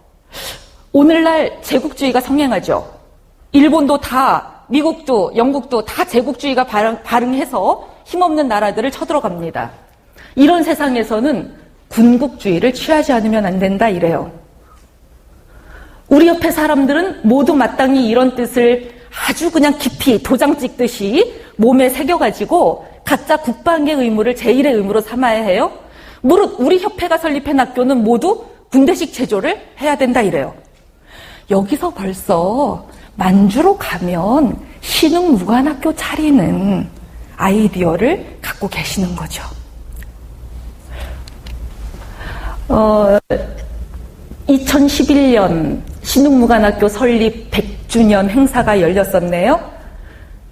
오늘날 제국주의가 성행하죠. 일본도 다, 미국도, 영국도 다 제국주의가 발흥해서 힘없는 나라들을 쳐들어갑니다. 이런 세상에서는 군국주의를 취하지 않으면 안 된다 이래요. 우리 옆에 사람들은 모두 마땅히 이런 뜻을 아주 그냥 깊이 도장 찍듯이 몸에 새겨가지고 각자 국방의 의무를 제1의 의무로 삼아야 해요. 무릇 우리 협회가 설립한 학교는 모두 군대식 제조를 해야 된다 이래요. 여기서 벌써 만주로 가면 신흥무관학교 차리는 아이디어를 갖고 계시는 거죠. 2011년 신흥무관학교 설립 100주년 행사가 열렸었네요.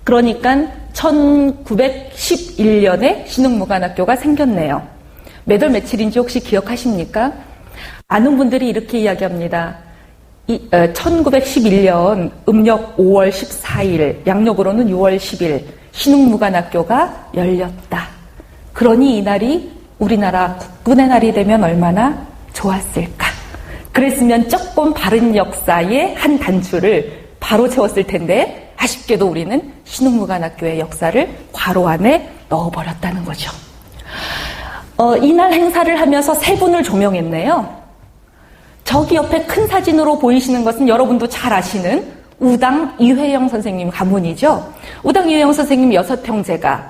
그러니까 1911년에 신흥무관학교가 생겼네요. 몇 월 며칠인지 혹시 기억하십니까? 아는 분들이 이렇게 이야기합니다. 1911년 음력 5월 14일, 양력으로는 6월 10일 신흥무관학교가 열렸다. 그러니 이날이 우리나라 국군의 날이 되면 얼마나 좋았을까. 그랬으면 조금 바른 역사의 한 단추를 바로 채웠을 텐데 아쉽게도 우리는 신흥무관학교의 역사를 괄호 안에 넣어버렸다는 거죠. 이날 행사를 하면서 세 분을 조명했네요. 저기 옆에 큰 사진으로 보이시는 것은 여러분도 잘 아시는 우당 이회영 선생님 가문이죠. 우당 이회영 선생님 6형제가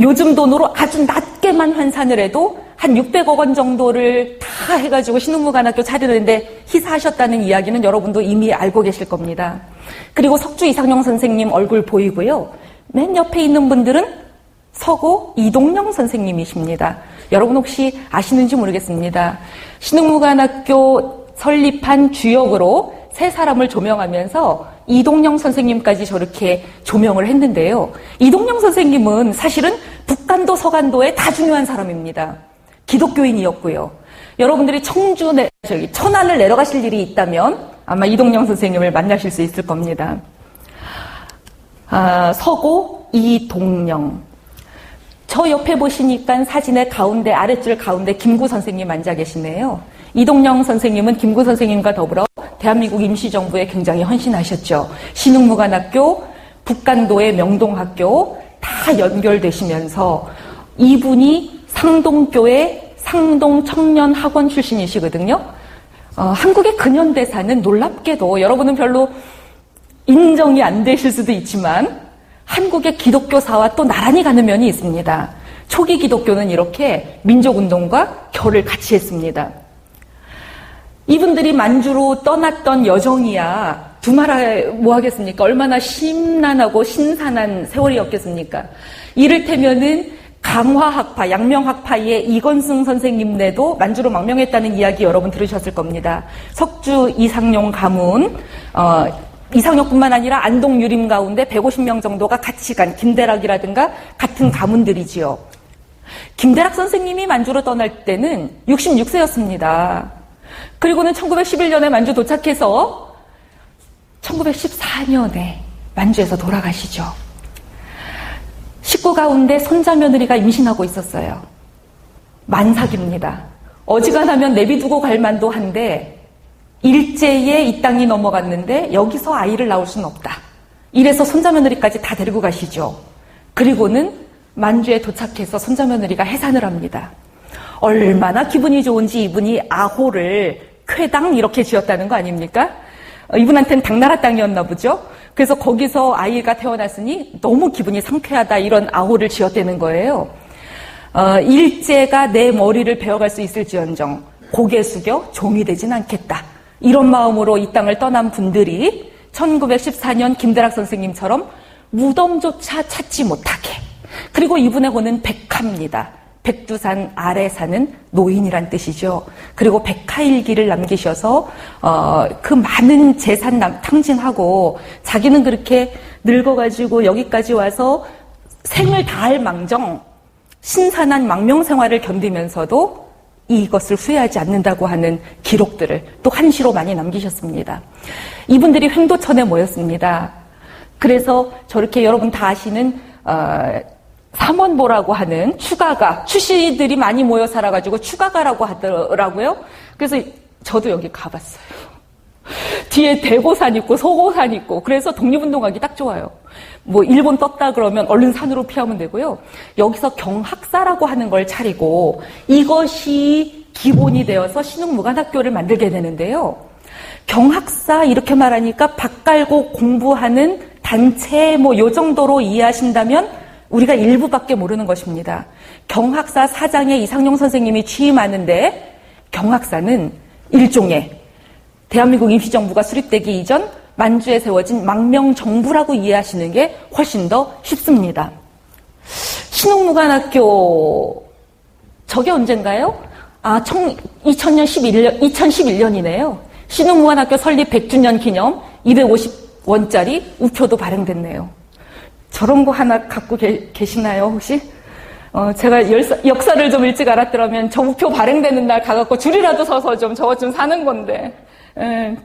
요즘 돈으로 아주 낮게만 환산을 해도 한 600억 원 정도를 다 해가지고 신흥무관학교 차리는데 희사하셨다는 이야기는 여러분도 이미 알고 계실 겁니다. 그리고 석주 이상용 선생님 얼굴 보이고요. 맨 옆에 있는 분들은 서고 이동영 선생님이십니다. 여러분 혹시 아시는지 모르겠습니다. 신흥무관학교 설립한 주역으로 세 사람을 조명하면서 이동영 선생님까지 저렇게 조명을 했는데요. 이동영 선생님은 사실은 북간도 서간도에 다 중요한 사람입니다. 기독교인이었고요. 여러분들이 천안을 내려가실 일이 있다면 아마 이동영 선생님을 만나실 수 있을 겁니다. 서고 이동영. 저 옆에 보시니까 사진의 가운데, 아랫줄 가운데 김구 선생님 앉아 계시네요. 이동영 선생님은 김구 선생님과 더불어 대한민국 임시정부에 굉장히 헌신하셨죠. 신흥무관학교, 북간도의 명동학교 다 연결되시면서 이분이 상동교회 상동청년학원 출신이시거든요. 한국의 근현대사는 놀랍게도 여러분은 별로 인정이 안 되실 수도 있지만 한국의 기독교사와 또 나란히 가는 면이 있습니다. 초기 기독교는 이렇게 민족운동과 결을 같이 했습니다. 이분들이 만주로 떠났던 여정이야 두말할 뭐 하겠습니까? 얼마나 심란하고 신산한 세월이었겠습니까? 이를테면은 강화학파, 양명학파의 이건승 선생님네도 만주로 망명했다는 이야기 여러분 들으셨을 겁니다. 석주 이상용 가문, 이상혁뿐만 아니라 안동 유림 가운데 150명 정도가 같이 간 김대락이라든가 같은 가문들이지요. 김대락 선생님이 만주로 떠날 때는 66세였습니다. 그리고는 1911년에 만주 도착해서 1914년에 만주에서 돌아가시죠. 식구 가운데 손자 며느리가 임신하고 있었어요. 만삭입니다. 어지간하면 내비두고 갈 만도 한데 일제에 이 땅이 넘어갔는데 여기서 아이를 낳을 수는 없다. 이래서 손자 며느리까지 다 데리고 가시죠. 그리고는 만주에 도착해서 손자 며느리가 해산을 합니다. 얼마나 기분이 좋은지 이분이 아호를 쾌당 이렇게 지었다는 거 아닙니까? 이분한테는 당나라 땅이었나 보죠. 그래서 거기서 아이가 태어났으니 너무 기분이 상쾌하다 이런 아호를 지었다는 거예요. 일제가 내 머리를 베어갈 수 있을지언정 고개 숙여 종이 되진 않겠다. 이런 마음으로 이 땅을 떠난 분들이 1914년 김대락 선생님처럼 무덤조차 찾지 못하게. 그리고 이분의 호는 백하입니다. 백두산 아래 사는 노인이란 뜻이죠. 그리고 백하일기를 남기셔서 그 많은 재산 탕진하고 자기는 그렇게 늙어가지고 여기까지 와서 생을 다할 망정 신선한 망명생활을 견디면서도 이것을 후회하지 않는다고 하는 기록들을 또 한시로 많이 남기셨습니다. 이분들이 횡도천에 모였습니다. 그래서 저렇게 여러분 다 아시는 삼원보라고 하는 추가가, 추씨들이 많이 모여 살아가지고 추가가라고 하더라고요. 그래서 저도 여기 가봤어요. 뒤에 대고산 있고 소고산 있고 그래서 독립운동하기 딱 좋아요. 뭐 일본 떴다 그러면 얼른 산으로 피하면 되고요. 여기서 경학사라고 하는 걸 차리고 이것이 기본이 되어서 신흥무관학교를 만들게 되는데요. 경학사 이렇게 말하니까 밥 깔고 공부하는 단체 뭐 요 정도로 이해하신다면 우리가 일부밖에 모르는 것입니다. 경학사 사장에 이상용 선생님이 취임하는데 경학사는 일종의 대한민국 임시정부가 수립되기 이전 만주에 세워진 망명정부라고 이해하시는 게 훨씬 더 쉽습니다. 신흥무관학교 저게 언젠가요? 2011년이네요. 신흥무관학교 설립 100주년 기념 250원짜리 우표도 발행됐네요. 저런 거 하나 갖고 계시나요, 혹시? 제가 역사를 좀 일찍 알았더라면 저 우표 발행되는 날 가갖고 줄이라도 서서 좀 저거 좀 사는 건데.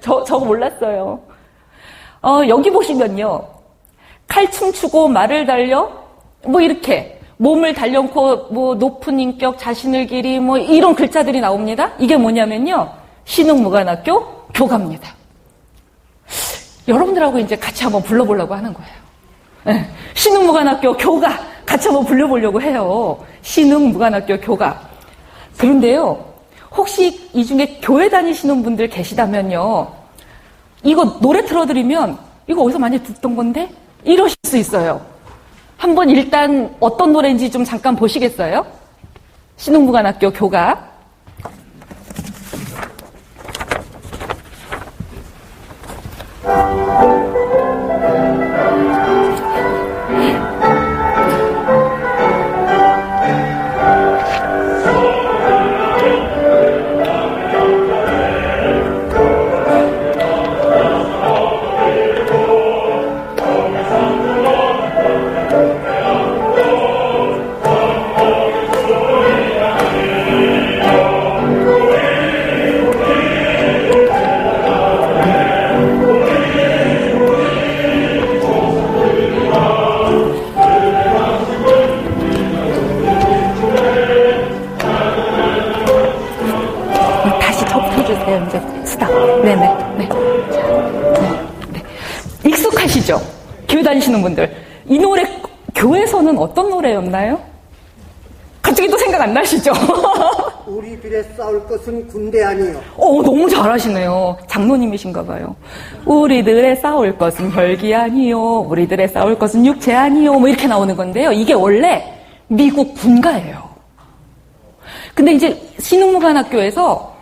저거 몰랐어요. 여기 보시면요. 칼 춤추고 말을 달려, 뭐 이렇게, 몸을 달려놓고, 뭐 높은 인격, 자신을 기리, 뭐 이런 글자들이 나옵니다. 이게 뭐냐면요. 신흥무관학교 교가입니다. 여러분들하고 이제 같이 한번 불러보려고 하는 거예요. 신흥무관학교 교가 같이 한번 불러보려고 해요. 신흥무관학교 교가. 그런데요. 혹시 이 중에 교회 다니시는 분들 계시다면요. 이거 노래 틀어드리면 이거 어디서 많이 듣던 건데? 이러실 수 있어요. 한번 일단 어떤 노래인지 좀 잠깐 보시겠어요? 신흥무관학교 교가. 익숙하시죠? 교회 다니시는 분들. 이 노래, 교회에서는 어떤 노래였나요? 갑자기 또 생각 안 나시죠? 우리들의 싸울 것은 군대 아니요. 너무 잘하시네요. 장로님이신가 봐요. 우리들의 싸울 것은 혈기 아니요. 우리들의 싸울 것은 육체 아니요. 뭐 이렇게 나오는 건데요. 이게 원래 미국 군가예요. 근데 이제 신흥무관학교에서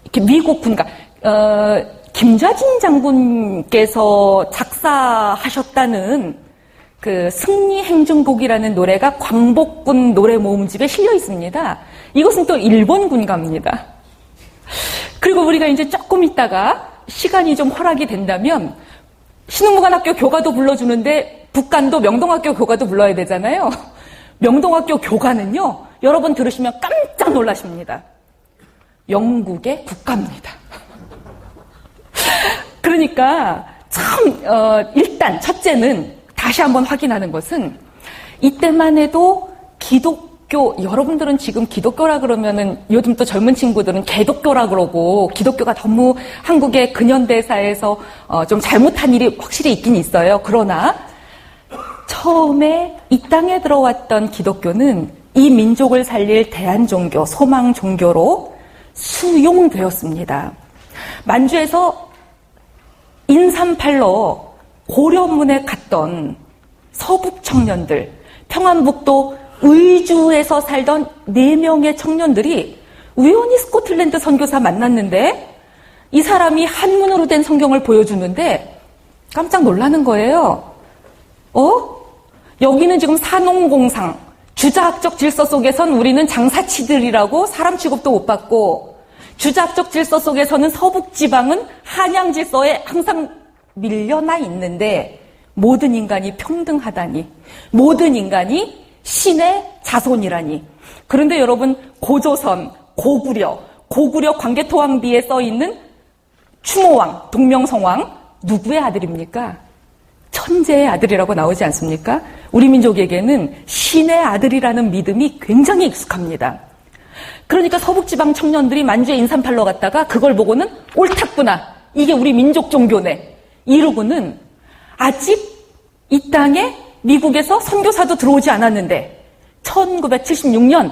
이렇게 미국 군가, 김좌진 장군께서 작사하셨다는 그 승리행진곡이라는 노래가 광복군 노래 모음집에 실려 있습니다. 이것은 또 일본 군가입니다. 그리고 우리가 이제 조금 있다가 시간이 좀 허락이 된다면 신흥무관학교 교가도 불러주는데 북간도 명동학교 교가도 불러야 되잖아요. 명동학교 교가는요, 여러분 들으시면 깜짝 놀라십니다. 영국의 국가입니다. 그러니까 참 일단 첫째는 다시 한번 확인하는 것은 이때만 해도 기독교, 여러분들은 지금 기독교라 그러면은 요즘 또 젊은 친구들은 개독교라 그러고 기독교가 너무 한국의 근현대사에서 좀 잘못한 일이 확실히 있긴 있어요. 그러나 처음에 이 땅에 들어왔던 기독교는 이 민족을 살릴 대한종교, 소망종교로 수용되었습니다. 만주에서 인삼팔러 고려문에 갔던 서북 청년들, 평안북도 의주에서 살던 4명의 청년들이 우연히 스코틀랜드 선교사 만났는데 이 사람이 한문으로 된 성경을 보여주는데 깜짝 놀라는 거예요. 여기는 지금 산농공상, 주자학적 질서 속에선 우리는 장사치들이라고 사람 취급도 못 받고, 주자학적 질서 속에서는 서북지방은 한양 질서에 항상 밀려나 있는데 모든 인간이 평등하다니, 모든 인간이 신의 자손이라니. 그런데 여러분, 고조선, 고구려 광개토왕비에 써있는 추모왕, 동명성왕 누구의 아들입니까? 천재의 아들이라고 나오지 않습니까? 우리 민족에게는 신의 아들이라는 믿음이 굉장히 익숙합니다. 그러니까 서북지방 청년들이 만주에 인삼팔러 갔다가 그걸 보고는 옳았구나, 이게 우리 민족 종교네 이러고는 아직 이 땅에 미국에서 선교사도 들어오지 않았는데 1976년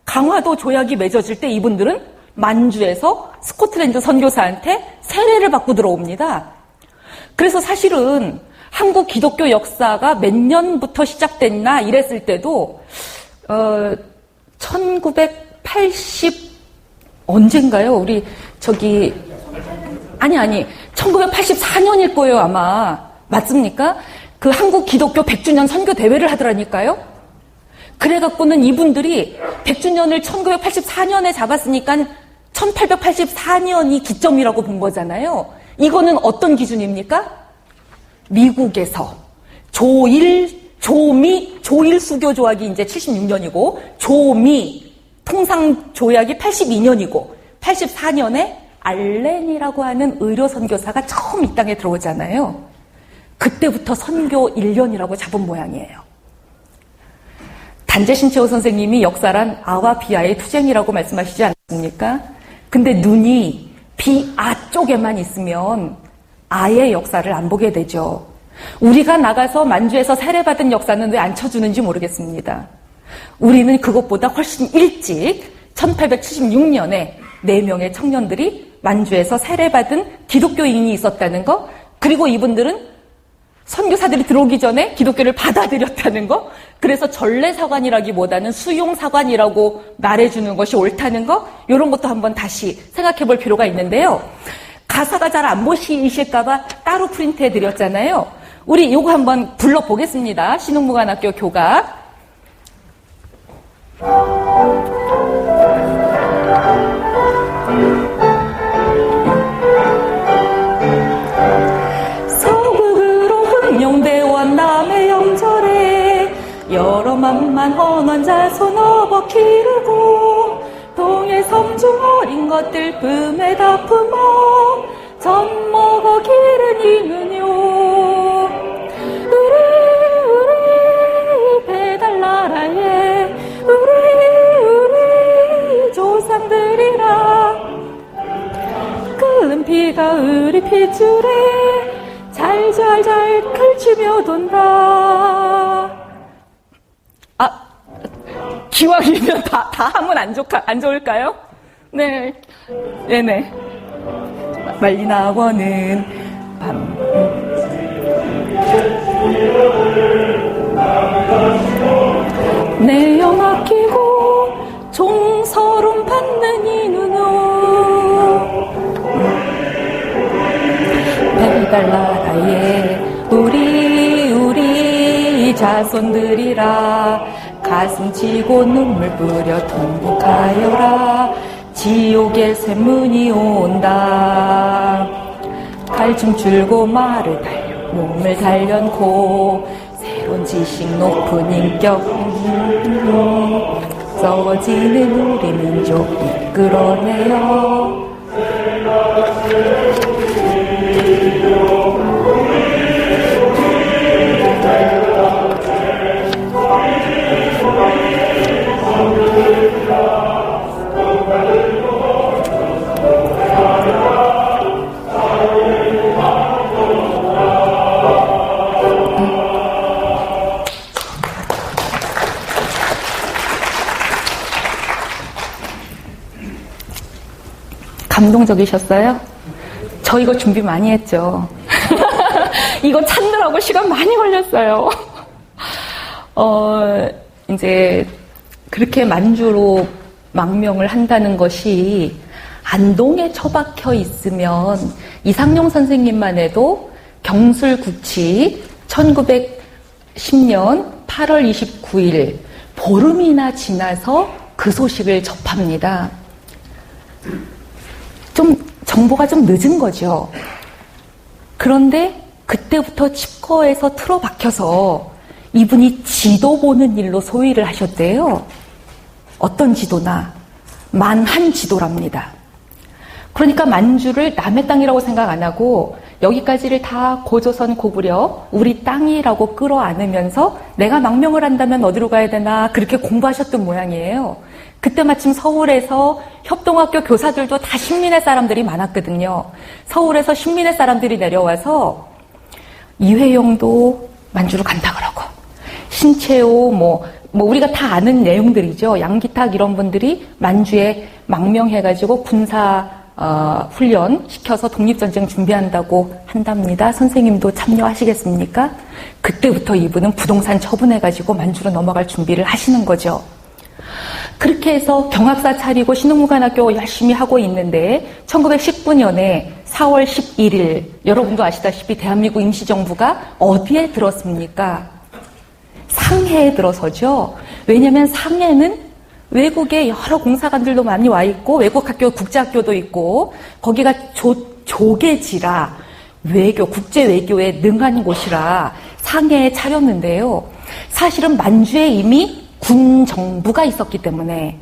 강화도 조약이 맺어질 때 이분들은 만주에서 스코틀랜드 선교사한테 세례를 받고 들어옵니다. 그래서 사실은 한국 기독교 역사가 몇 년부터 시작됐나 이랬을 때도 1980 언젠가요? 우리 아니 1984년일 거예요 아마. 맞습니까? 그 한국 기독교 100주년 선교 대회를 하더라니까요. 그래갖고는 이분들이 100주년을 1984년에 잡았으니까 1884년이 기점이라고 본 거잖아요. 이거는 어떤 기준입니까? 미국에서 조일 수교 조약이 이제 76년이고 조미 통상 조약이 82년이고 84년에 알렌이라고 하는 의료 선교사가 처음 이 땅에 들어오잖아요. 그때부터 선교 1년이라고 잡은 모양이에요. 단재 신채호 선생님이 역사란 아와 비아의 투쟁이라고 말씀하시지 않습니까? 근데 눈이 비아 쪽에만 있으면 아의 역사를 안 보게 되죠. 우리가 나가서 만주에서 세례받은 역사는 왜 안 쳐주는지 모르겠습니다. 우리는 그것보다 훨씬 일찍 1876년에 4명의 청년들이 만주에서 세례받은 기독교인이 있었다는 거, 그리고 이분들은 선교사들이 들어오기 전에 기독교를 받아들였다는 거, 그래서 전례사관이라기보다는 수용사관이라고 말해주는 것이 옳다는 거, 이런 것도 한번 다시 생각해 볼 필요가 있는데요. 가사가 잘 안 보이실까봐 따로 프린트해 드렸잖아요. 우리 요거 한번 불러보겠습니다. 신흥무관학교 교가. 서북으로 흥룡대원 남해 영절에 여러 만만 헌원 자손 업어 기르고 동해 섬중 어린 것들 쁨에다 품어 젖 먹어 기른 이는요 우리 배달나라에 우리 조상들이라 끓는 피가 우리 핏줄에 잘잘잘 펼치며 돈다. 기왕이면 다 하면 안 좋을까요? 네. 네네. 말리 나고는 밤. 내 영 아끼고 종서름 받는 이누노 배달나라에 우리 자손들이라 가슴 치고 눈물 뿌려 통곡하여라 지옥의 샘문이 온다. 활춤 줄고 말을 달려 몸을 단련코 새로운 지식 높은 인격 썩어지는 우리 민족 이끌어내요. 감동적이셨어요? 저 이거 준비 많이 했죠. 이거 찾느라고 시간 많이 걸렸어요. 이제 그렇게 만주로 망명을 한다는 것이 안동에 처박혀 있으면 이상용 선생님만 해도 경술국치 1910년 8월 29일 보름이나 지나서 그 소식을 접합니다. 좀 정보가 좀 늦은 거죠. 그런데 그때부터 칩거에서 틀어박혀서 이분이 지도 보는 일로 소위를 하셨대요. 어떤 지도나 만한 지도랍니다. 그러니까 만주를 남의 땅이라고 생각 안 하고 여기까지를 다 고조선 고구려 우리 땅이라고 끌어안으면서 내가 망명을 한다면 어디로 가야 되나 그렇게 공부하셨던 모양이에요. 그때 마침 서울에서 협동학교 교사들도 다 신민의 사람들이 많았거든요. 서울에서 신민의 사람들이 내려와서 이회영도 만주로 간다 그러고 신채호 뭐 우리가 다 아는 내용들이죠. 양기탁 이런 분들이 만주에 망명해가지고 군사 훈련 시켜서 독립전쟁 준비한다고 한답니다. 선생님도 참여하시겠습니까? 그때부터 이분은 부동산 처분해가지고 만주로 넘어갈 준비를 하시는 거죠. 그렇게 해서 경학사 차리고 신흥무관학교 열심히 하고 있는데 1919년에 4월 11일 여러분도 아시다시피 대한민국 임시정부가 어디에 들었습니까? 상해에 들어서죠. 왜냐하면 상해는 외국에 여러 공사관들도 많이 와 있고 외국 학교, 국제학교도 있고 거기가 조계지라 외교, 국제 외교에 능한 곳이라 상해에 차렸는데요. 사실은 만주에 이미 군 정부가 있었기 때문에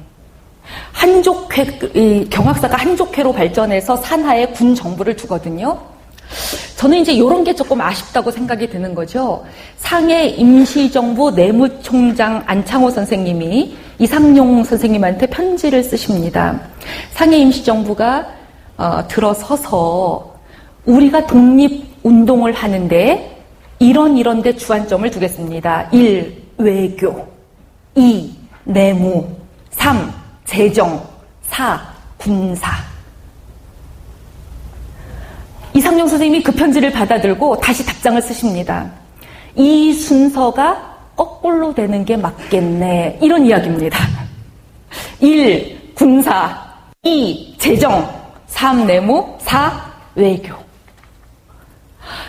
한족회, 경학사가 한족회로 발전해서 산하에 군 정부를 두거든요. 저는 이제 이런 게 조금 아쉽다고 생각이 드는 거죠. 상해 임시정부 내무총장 안창호 선생님이 이상용 선생님한테 편지를 쓰십니다. 상해 임시정부가 들어서서 우리가 독립운동을 하는데 이런 데 주안점을 두겠습니다. 1. 외교 2. 내무 3. 재정 4. 군사. 이상용 선생님이 그 편지를 받아들고 다시 답장을 쓰십니다. 이 순서가 거꾸로 되는 게 맞겠네. 이런 이야기입니다. 1. 군사 2. 재정 3. 내무 4. 외교.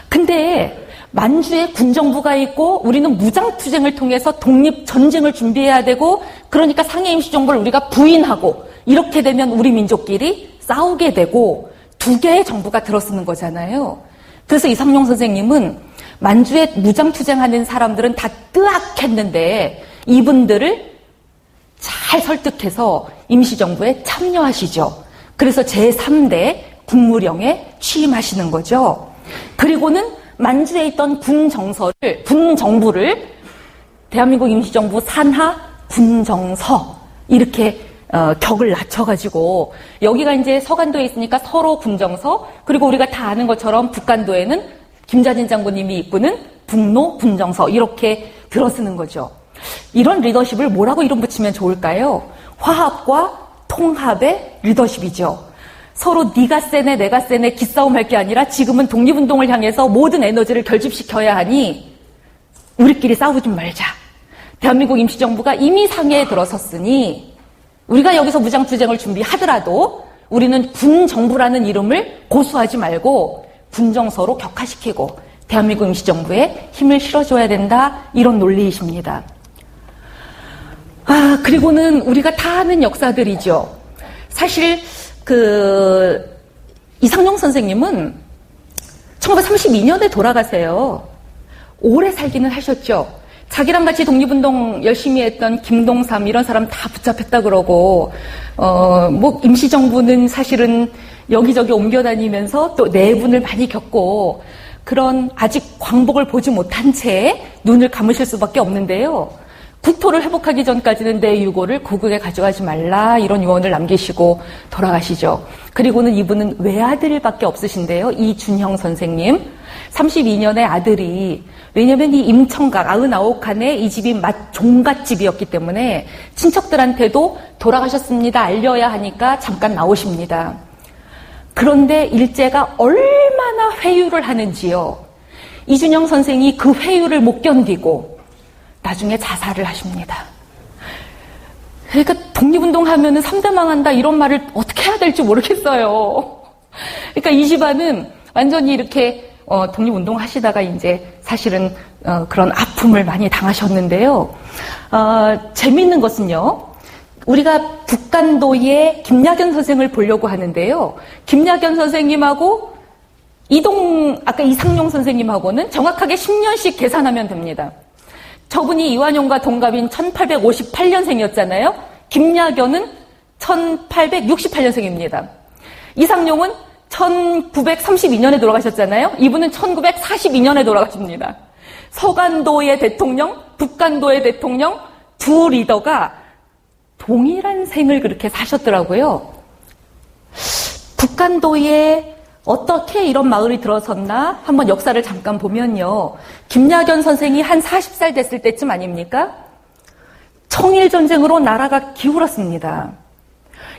근데 만주에 군정부가 있고 우리는 무장투쟁을 통해서 독립전쟁을 준비해야 되고 그러니까 상해 임시정부를 우리가 부인하고 이렇게 되면 우리 민족끼리 싸우게 되고 두 개의 정부가 들어서는 거잖아요. 그래서 이상용 선생님은 만주에 무장투쟁하는 사람들은 다 뜨악했는데 이분들을 잘 설득해서 임시정부에 참여하시죠. 그래서 제3대 국무령에 취임하시는 거죠. 그리고는 만주에 있던 군정부를 대한민국 임시정부 산하 군정서 이렇게 격을 낮춰가지고 여기가 이제 서간도에 있으니까 서로 군정서 그리고 우리가 다 아는 것처럼 북간도에는 김자진 장군님이 이끄는 북로 군정서 이렇게 들어쓰는 거죠. 이런 리더십을 뭐라고 이름 붙이면 좋을까요? 화합과 통합의 리더십이죠. 서로 네가 세네 내가 세네 기싸움 할 게 아니라 지금은 독립운동을 향해서 모든 에너지를 결집시켜야 하니 우리끼리 싸우지 말자. 대한민국 임시정부가 이미 상해에 들어섰으니 우리가 여기서 무장투쟁을 준비하더라도 우리는 군정부라는 이름을 고수하지 말고 군정서로 격화시키고 대한민국 임시정부에 힘을 실어줘야 된다. 이런 논리이십니다. 그리고는 우리가 다 아는 역사들이죠. 사실 이상용 선생님은 1932년에 돌아가세요. 오래 살기는 하셨죠. 자기랑 같이 독립운동 열심히 했던 김동삼 이런 사람 다 붙잡혔다 그러고 뭐 임시정부는 사실은 여기저기 옮겨다니면서 또 내분을 많이 겪고 그런 아직 광복을 보지 못한 채 눈을 감으실 수밖에 없는데요. 국토를 회복하기 전까지는 내 유고를 고국에 가져가지 말라 이런 유언을 남기시고 돌아가시죠. 그리고는 이분은 외아들밖에 없으신데요. 이준형 선생님 32년의 아들이 왜냐면 이 임청각 99칸의 이 집이 종갓집이었기 때문에 친척들한테도 돌아가셨습니다 알려야 하니까 잠깐 나오십니다. 그런데 일제가 얼마나 회유를 하는지요. 이준형 선생이 그 회유를 못 견디고 나중에 자살을 하십니다. 그러니까 독립운동 하면은 3대 망한다 이런 말을 어떻게 해야 될지 모르겠어요. 그러니까 이 집안은 완전히 이렇게 독립운동 하시다가 이제 사실은 그런 아픔을 많이 당하셨는데요. 재미있는 것은요. 우리가 북간도의 김야견 선생을 보려고 하는데요. 김야견 선생님하고 아까 이상용 선생님하고는 정확하게 10년씩 계산하면 됩니다. 저분이 이완용과 동갑인 1858년생이었잖아요. 김야견은 1868년생입니다. 이상용은 1932년에 돌아가셨잖아요. 이분은 1942년에 돌아가십니다. 서간도의 대통령, 북간도의 대통령 두 리더가 동일한 생을 그렇게 사셨더라고요. 북간도에 어떻게 이런 마을이 들어섰나 한번 역사를 잠깐 보면요. 김야견 선생이 한 40살 됐을 때쯤 아닙니까? 청일전쟁으로 나라가 기울었습니다.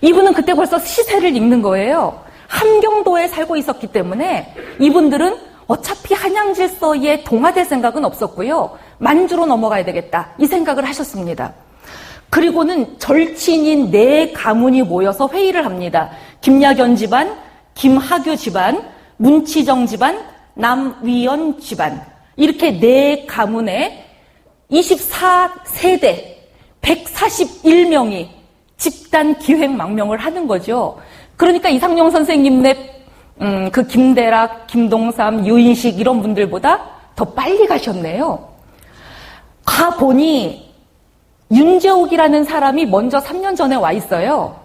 이분은 그때 벌써 시세를 읽는 거예요. 함경도에 살고 있었기 때문에 이분들은 어차피 한양 질서에 동화될 생각은 없었고요. 만주로 넘어가야 되겠다 이 생각을 하셨습니다. 그리고는 절친인 4가문이 모여서 회의를 합니다. 김야견 집안, 김하규 집안, 문치정 집안, 남위원 집안 이렇게 4가문의 24세대 141명이 집단 기획망명을 하는 거죠. 그러니까 이상용 선생님네 그 김대락, 김동삼, 유인식 이런 분들보다 더 빨리 가셨네요. 가보니 윤재옥이라는 사람이 먼저 3년 전에 와 있어요.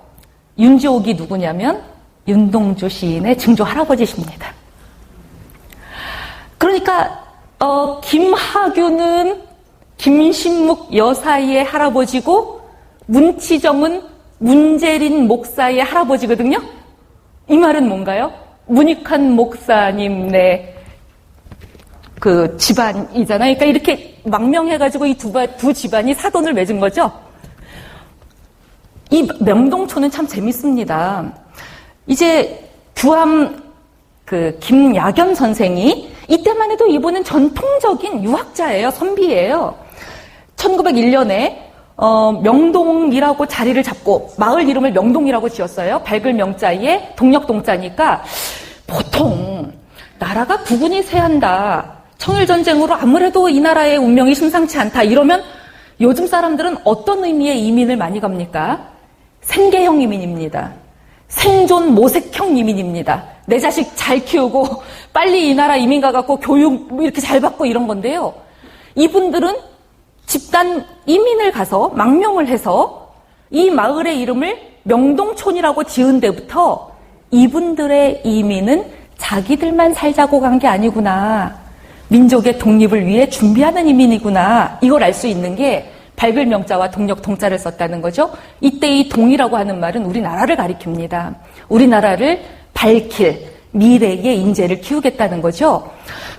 윤재옥이 누구냐면 윤동주 시인의 증조 할아버지십니다. 그러니까 김하규는 김신묵 여사의 할아버지고 문치정은 문재린 목사의 할아버지거든요. 이 말은 뭔가요? 문익환 목사님네 그 집안이잖아요. 그러니까 이렇게 망명해가지고 이 두 집안이 사돈을 맺은 거죠. 이 명동초는 참 재밌습니다. 이제 규암 김야견 선생이 이때만 해도 이분은 전통적인 유학자예요. 선비예요. 1901년에 명동이라고 자리를 잡고 마을 이름을 명동이라고 지었어요. 밝을 명자에 동력동자니까 보통 나라가 국운이 쇠한다. 청일전쟁으로 아무래도 이 나라의 운명이 심상치 않다. 이러면 요즘 사람들은 어떤 의미의 이민을 많이 갑니까? 생계형 이민입니다. 생존 모색형 이민입니다. 내 자식 잘 키우고 빨리 이 나라 이민 가갖고 교육 이렇게 잘 받고 이런 건데요. 이분들은 집단 이민을 가서 망명을 해서 이 마을의 이름을 명동촌이라고 지은 데부터 이분들의 이민은 자기들만 살자고 간 게 아니구나. 민족의 독립을 위해 준비하는 이민이구나. 이걸 알 수 있는 게 밝을 명자와 동력 동자를 썼다는 거죠. 이때 이 동이라고 하는 말은 우리나라를 가리킵니다. 우리나라를 밝힐 미래의 인재를 키우겠다는 거죠.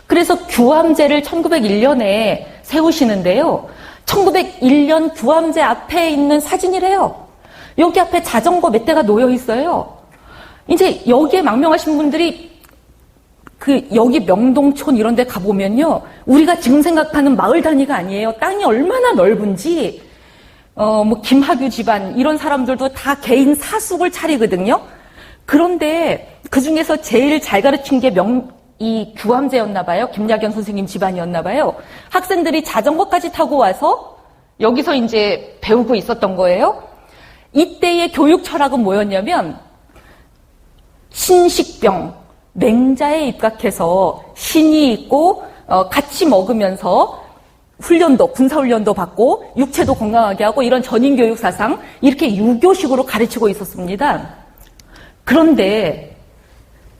그래서 규암제를 1901년에 세우시는데요. 1901년 규암제 앞에 있는 사진이래요. 여기 앞에 자전거 몇 대가 놓여 있어요. 이제 여기에 망명하신 분들이 여기 명동촌 이런 데 가보면요. 우리가 지금 생각하는 마을 단위가 아니에요. 땅이 얼마나 넓은지, 김하규 집안, 이런 사람들도 다 개인 사숙을 차리거든요. 그런데 그 중에서 제일 잘 가르친 게 이 규암제였나 봐요. 김야견 선생님 집안이었나 봐요. 학생들이 자전거까지 타고 와서 여기서 이제 배우고 있었던 거예요. 이때의 교육 철학은 뭐였냐면, 신식병, 맹자에 입각해서 신이 있고 같이 먹으면서 군사훈련도 받고 육체도 건강하게 하고 이런 전인교육 사상 이렇게 유교식으로 가르치고 있었습니다. 그런데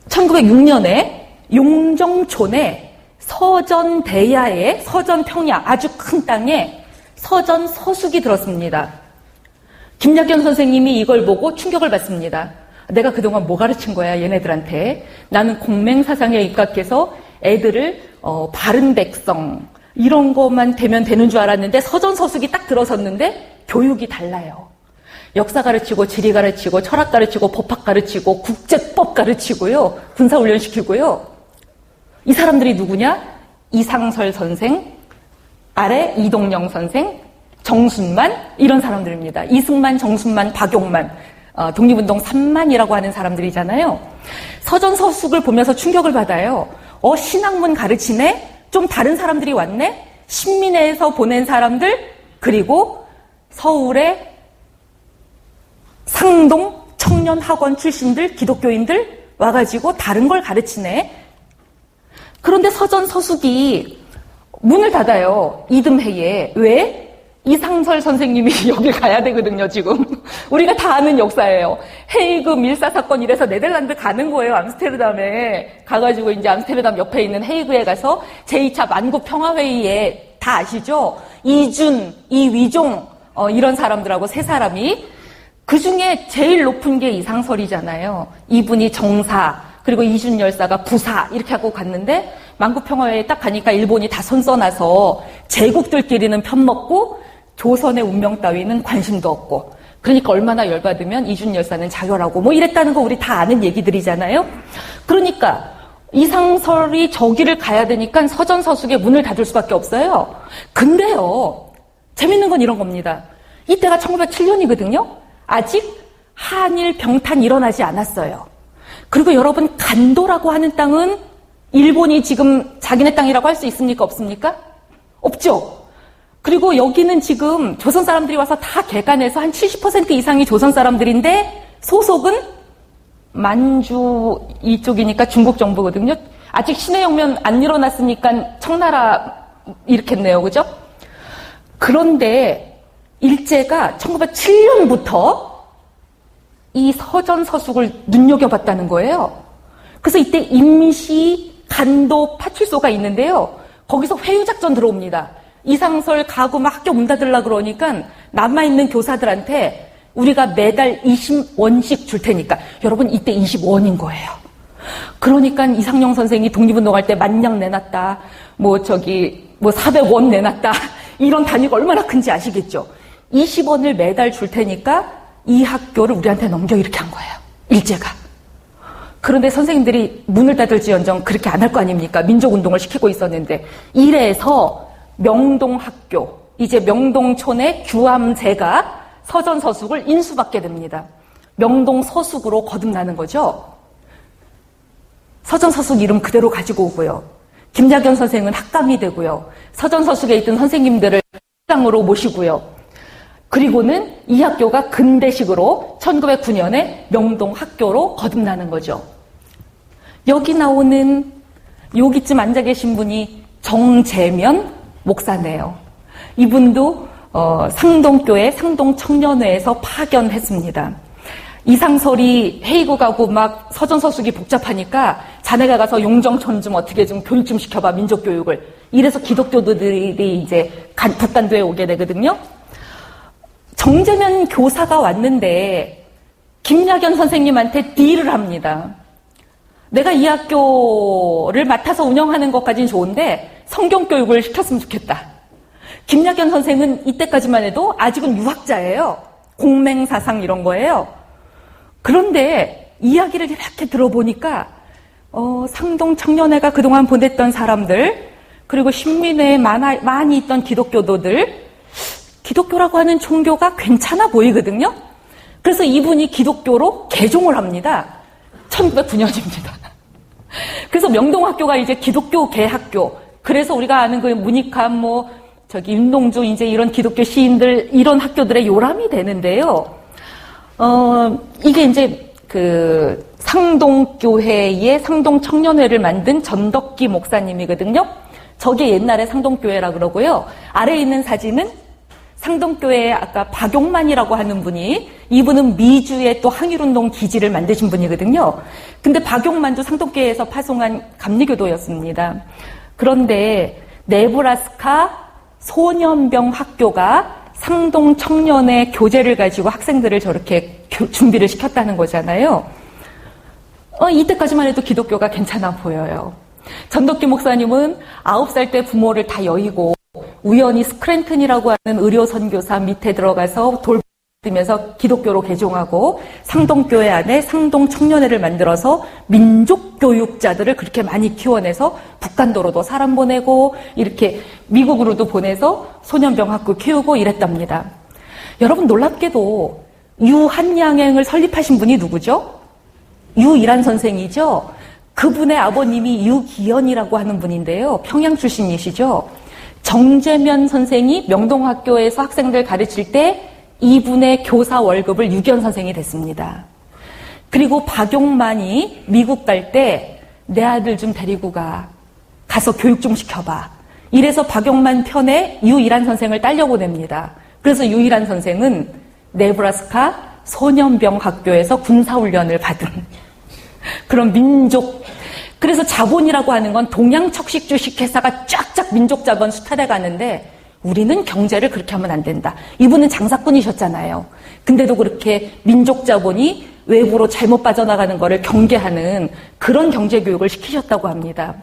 1906년에 용정촌에 서전대야에 서전평야 아주 큰 땅에 서전서숙이 들었습니다. 김약연 선생님이 이걸 보고 충격을 받습니다. 내가 그동안 뭐 가르친 거야 얘네들한테. 나는 공맹사상에 입각해서 애들을 바른 백성 이런 것만 되면 되는 줄 알았는데 서전서숙이 딱 들어섰는데 교육이 달라요. 역사 가르치고 지리 가르치고 철학 가르치고 법학 가르치고 국제법 가르치고요. 군사훈련 시키고요. 이 사람들이 누구냐? 이상설 선생, 아래 이동영 선생, 정순만 이런 사람들입니다. 이승만, 정순만, 박용만, 독립운동 3만이라고 하는 사람들이잖아요. 서전서숙을 보면서 충격을 받아요. 신학문 가르치네? 좀 다른 사람들이 왔네? 신민회에서 보낸 사람들, 그리고 서울의 상동 청년학원 출신들, 기독교인들 와가지고 다른 걸 가르치네? 그런데 서전서숙이 문을 닫아요. 이듬해에. 왜? 이상설 선생님이 여길 가야 되거든요, 지금. 우리가 다 아는 역사예요. 헤이그 밀사 사건 이래서 네덜란드 가는 거예요, 암스테르담에. 가가지고 이제 암스테르담 옆에 있는 헤이그에 가서 제2차 만국 평화회의에 다 아시죠? 이준, 이위종, 이런 사람들하고 세 사람이 그 중에 제일 높은 게 이상설이잖아요. 이분이 정사, 그리고 이준 열사가 부사 이렇게 하고 갔는데 만국평화회에 딱 가니까 일본이 다 손써놔서 제국들끼리는 편먹고 조선의 운명 따위는 관심도 없고 그러니까 얼마나 열받으면 이준 열사는 자결하고 뭐 이랬다는 거 우리 다 아는 얘기들이잖아요. 그러니까 이상설이 저기를 가야 되니까 서전서숙의 문을 닫을 수밖에 없어요. 근데요, 재밌는 건 이런 겁니다. 이때가 1907년이거든요. 아직 한일 병탄 일어나지 않았어요. 그리고 여러분, 간도라고 하는 땅은 일본이 지금 자기네 땅이라고 할 수 있습니까? 없습니까? 없죠. 그리고 여기는 지금 조선 사람들이 와서 다 개간해서 한 70% 이상이 조선 사람들인데 소속은 만주 이쪽이니까 중국 정부거든요. 아직 신해혁명 안 일어났으니까 청나라 일으켰네요. 그죠? 그런데 일제가 1907년부터 이 서전서숙을 눈여겨봤다는 거예요. 그래서 이때 임시 간도 파출소가 있는데요. 거기서 회유작전 들어옵니다. 이상설 가고 막 학교 문 닫으려고 그러니까 남아있는 교사들한테 우리가 매달 20원씩 줄 테니까. 여러분, 이때 20원인 거예요. 그러니까 이상용 선생이 독립운동할 때 10,000냥 내놨다. 400원 내놨다. 이런 단위가 얼마나 큰지 아시겠죠? 20원을 매달 줄 테니까 이 학교를 우리한테 넘겨 이렇게 한 거예요. 일제가. 그런데 선생님들이 문을 닫을지언정 그렇게 안 할 거 아닙니까? 민족운동을 시키고 있었는데. 이래서 명동학교, 이제 명동촌의 규암제가 서전서숙을 인수받게 됩니다. 명동서숙으로 거듭나는 거죠. 서전서숙 이름 그대로 가지고 오고요. 김약연 선생은 학감이 되고요. 서전서숙에 있던 선생님들을 학당으로 모시고요. 그리고는 이 학교가 근대식으로 1909년에 명동학교로 거듭나는 거죠. 여기 나오는 여기쯤 앉아 계신 분이 정재면 목사네요. 이분도 상동교회 상동청년회에서 파견했습니다. 이상설이 헤이구 가고 막 서전서숙이 복잡하니까 자네가 가서 용정촌 좀 어떻게 좀 교육 좀 시켜봐, 민족교육을. 이래서 기독교들이 이제 북간도에 오게 되거든요. 정재면 교사가 왔는데 김약연 선생님한테 딜을 합니다. 내가 이 학교를 맡아서 운영하는 것까지는 좋은데 성경교육을 시켰으면 좋겠다. 김약연 선생은 이때까지만 해도 아직은 유학자예요. 공맹사상 이런 거예요. 그런데 이야기를 이렇게 들어보니까 상동 청년회가 그동안 보냈던 사람들, 그리고 신민회에 많이 있던 기독교도들, 기독교라고 하는 종교가 괜찮아 보이거든요. 그래서 이분이 기독교로 개종을 합니다. 1909년입니다. 그래서 명동학교가 이제 기독교 개학교. 그래서 우리가 아는 그 문익함, 윤동주, 이제 이런 기독교 시인들, 이런 학교들의 요람이 되는데요. 이게 이제 그 상동교회의 상동청년회를 만든 전덕기 목사님이거든요. 저게 옛날에 상동교회라 그러고요. 아래에 있는 사진은 상동교회의 아까 박용만이라고 하는 분이, 이분은 미주의 또 항일운동 기지를 만드신 분이거든요. 근데 박용만도 상동교회에서 파송한 감리교도였습니다. 그런데 네브라스카 소년병 학교가 상동 청년의 교재를 가지고 학생들을 저렇게 준비를 시켰다는 거잖아요. 이때까지만 해도 기독교가 괜찮아 보여요. 전덕기 목사님은 9살 때 부모를 다 여의고 우연히 스크랜튼이라고 하는 의료 선교사 밑에 들어가서 돌보면서 기독교로 개종하고 상동교회 안에 상동 청년회를 만들어서 민족교육자들을 그렇게 많이 키워내서 북한도로도 사람 보내고 이렇게 미국으로도 보내서 소년병 학교 키우고 이랬답니다. 여러분, 놀랍게도 유한양행을 설립하신 분이 누구죠? 유일한 선생이죠. 그분의 아버님이 유기현이라고 하는 분인데요. 평양 출신이시죠. 정재면 선생이 명동학교에서 학생들 가르칠 때 이분의 교사 월급을 유기현 선생이 됐습니다. 그리고 박용만이 미국 갈 때 내 아들 좀 데리고 가서 교육 좀 시켜봐. 이래서 박용만 편에 유일한 선생을 딸려보냅니다. 그래서 유일한 선생은 네브라스카 소년병 학교에서 군사훈련을 받은 그런 민족, 그래서 자본이라고 하는 건 동양척식 주식회사가 쫙쫙 민족자본 수탈해 가는데 우리는 경제를 그렇게 하면 안 된다. 이분은 장사꾼이셨잖아요. 근데도 그렇게 민족자본이 외부로 잘못 빠져나가는 거를 경계하는 그런 경제교육을 시키셨다고 합니다.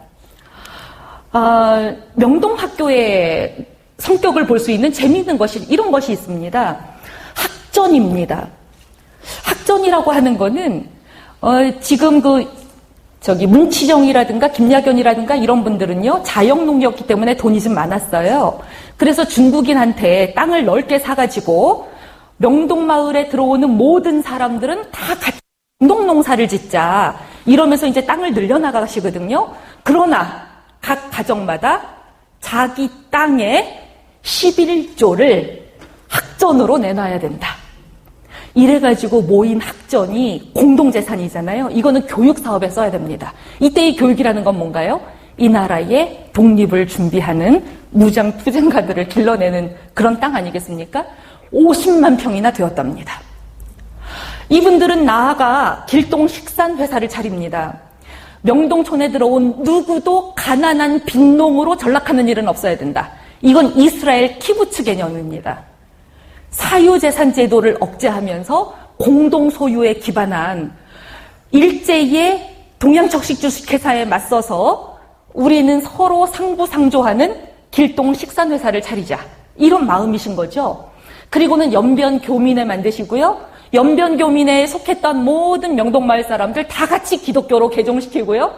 명동학교의 성격을 볼 수 있는 재미있는 것이 이런 것이 있습니다. 학전입니다. 학전이라고 하는 거는 지금 문치정이라든가 김야견이라든가 이런 분들은요, 자영농이었기 때문에 돈이 좀 많았어요. 그래서 중국인한테 땅을 넓게 사가지고 명동마을에 들어오는 모든 사람들은 다 같이 공동농사를 짓자 이러면서 이제 땅을 늘려나가시거든요. 그러나 각 가정마다 자기 땅의 11조를 학전으로 내놔야 된다. 이래가지고 모인 학전이 공동재산이잖아요. 이거는 교육사업에 써야 됩니다. 이때의 교육이라는 건 뭔가요? 이 나라의 독립을 준비하는 무장투쟁가들을 길러내는 그런 땅 아니겠습니까? 50만 평이나 되었답니다. 이분들은 나아가 길동식산회사를 차립니다. 명동촌에 들어온 누구도 가난한 빈농으로 전락하는 일은 없어야 된다. 이건 이스라엘 키부츠 개념입니다. 사유재산 제도를 억제하면서 공동소유에 기반한 일제의 동양척식주식회사에 맞서서 우리는 서로 상부상조하는 길동식산회사를 차리자. 이런 마음이신 거죠. 그리고는 연변교민회 만드시고요. 연변교민회에 속했던 모든 명동마을 사람들 다 같이 기독교로 개종시키고요.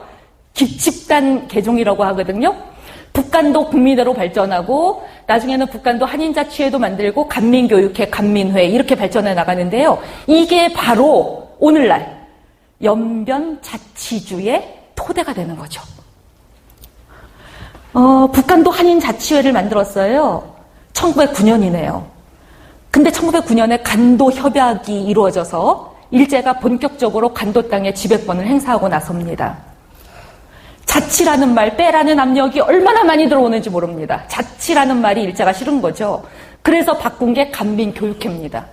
집단 개종이라고 하거든요. 북한도 국민회로 발전하고 나중에는 북한도 한인자치회도 만들고 간민교육회, 간민회 이렇게 발전해 나가는데요. 이게 바로 오늘날 연변자치주의 토대가 되는 거죠. 북한도 한인자치회를 만들었어요. 1909년이네요. 근데 1909년에 간도 협약이 이루어져서 일제가 본격적으로 간도 땅에 지배권을 행사하고 나섭니다. 자치라는 말, 빼라는 압력이 얼마나 많이 들어오는지 모릅니다. 자치라는 말이 일제가 싫은 거죠. 그래서 바꾼 게 간민교육회입니다.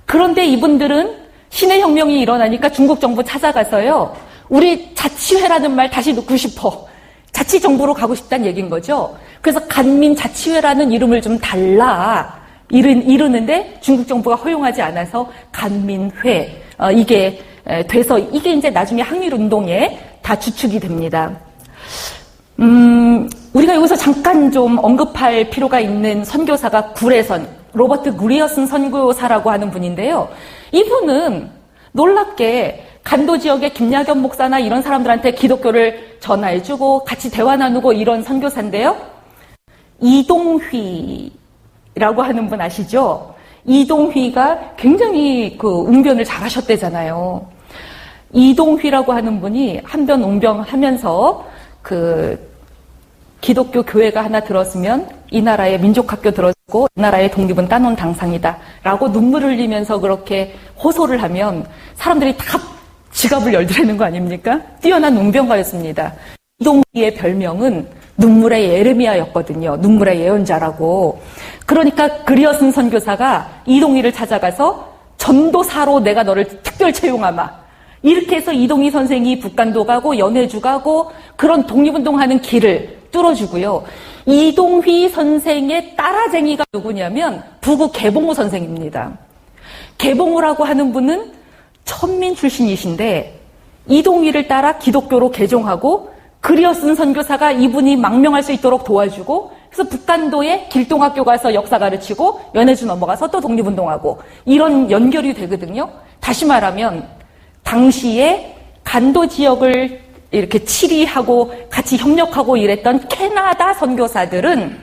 그런데 이분들은 신의 혁명이 일어나니까 중국 정부 찾아가서요. 우리 자치회라는 말 다시 넣고 싶어. 자치정부로 가고 싶다는 얘기인 거죠. 그래서 간민자치회라는 이름을 좀 달라. 이르는데 중국 정부가 허용하지 않아서 간민회. 이게 돼서 이게 이제 나중에 항일운동에 다 주축이 됩니다. 우리가 여기서 잠깐 좀 언급할 필요가 있는 선교사가 구레선, 로버트 그리어슨 선교사라고 하는 분인데요. 이분은 놀랍게 간도 지역의 김야견 목사나 이런 사람들한테 기독교를 전화해주고 같이 대화 나누고 이런 선교사인데요. 이동휘라고 하는 분 아시죠? 이동휘가 굉장히 웅변을 잘하셨대잖아요. 이동휘라고 하는 분이 한변 웅변하면서 기독교 교회가 하나 들었으면 이 나라에 민족학교 들었으면 나라의 독립은 따놓은 당상이다 라고 눈물을 흘리면서 그렇게 호소를 하면 사람들이 다 지갑을 열더라는 거 아닙니까? 뛰어난 웅변가였습니다. 이동희의 별명은 눈물의 예레미야였거든요. 눈물의 예언자라고. 그러니까 그리어슨 선교사가 이동희를 찾아가서 전도사로 내가 너를 특별 채용하마. 이렇게 해서 이동희 선생이 북간도 가고 연해주 가고 그런 독립운동하는 길을 뚫어주고요. 이동휘 선생의 따라쟁이가 누구냐면 부구 개봉우 선생입니다. 개봉우라고 하는 분은 천민 출신이신데 이동휘를 따라 기독교로 개종하고 그리어슨 선교사가 이분이 망명할 수 있도록 도와주고 그래서 북간도에 길동학교 가서 역사 가르치고 연해주 넘어가서 또 독립운동하고 이런 연결이 되거든요. 다시 말하면 당시에 간도 지역을 이렇게 치리하고 같이 협력하고 이랬던 캐나다 선교사들은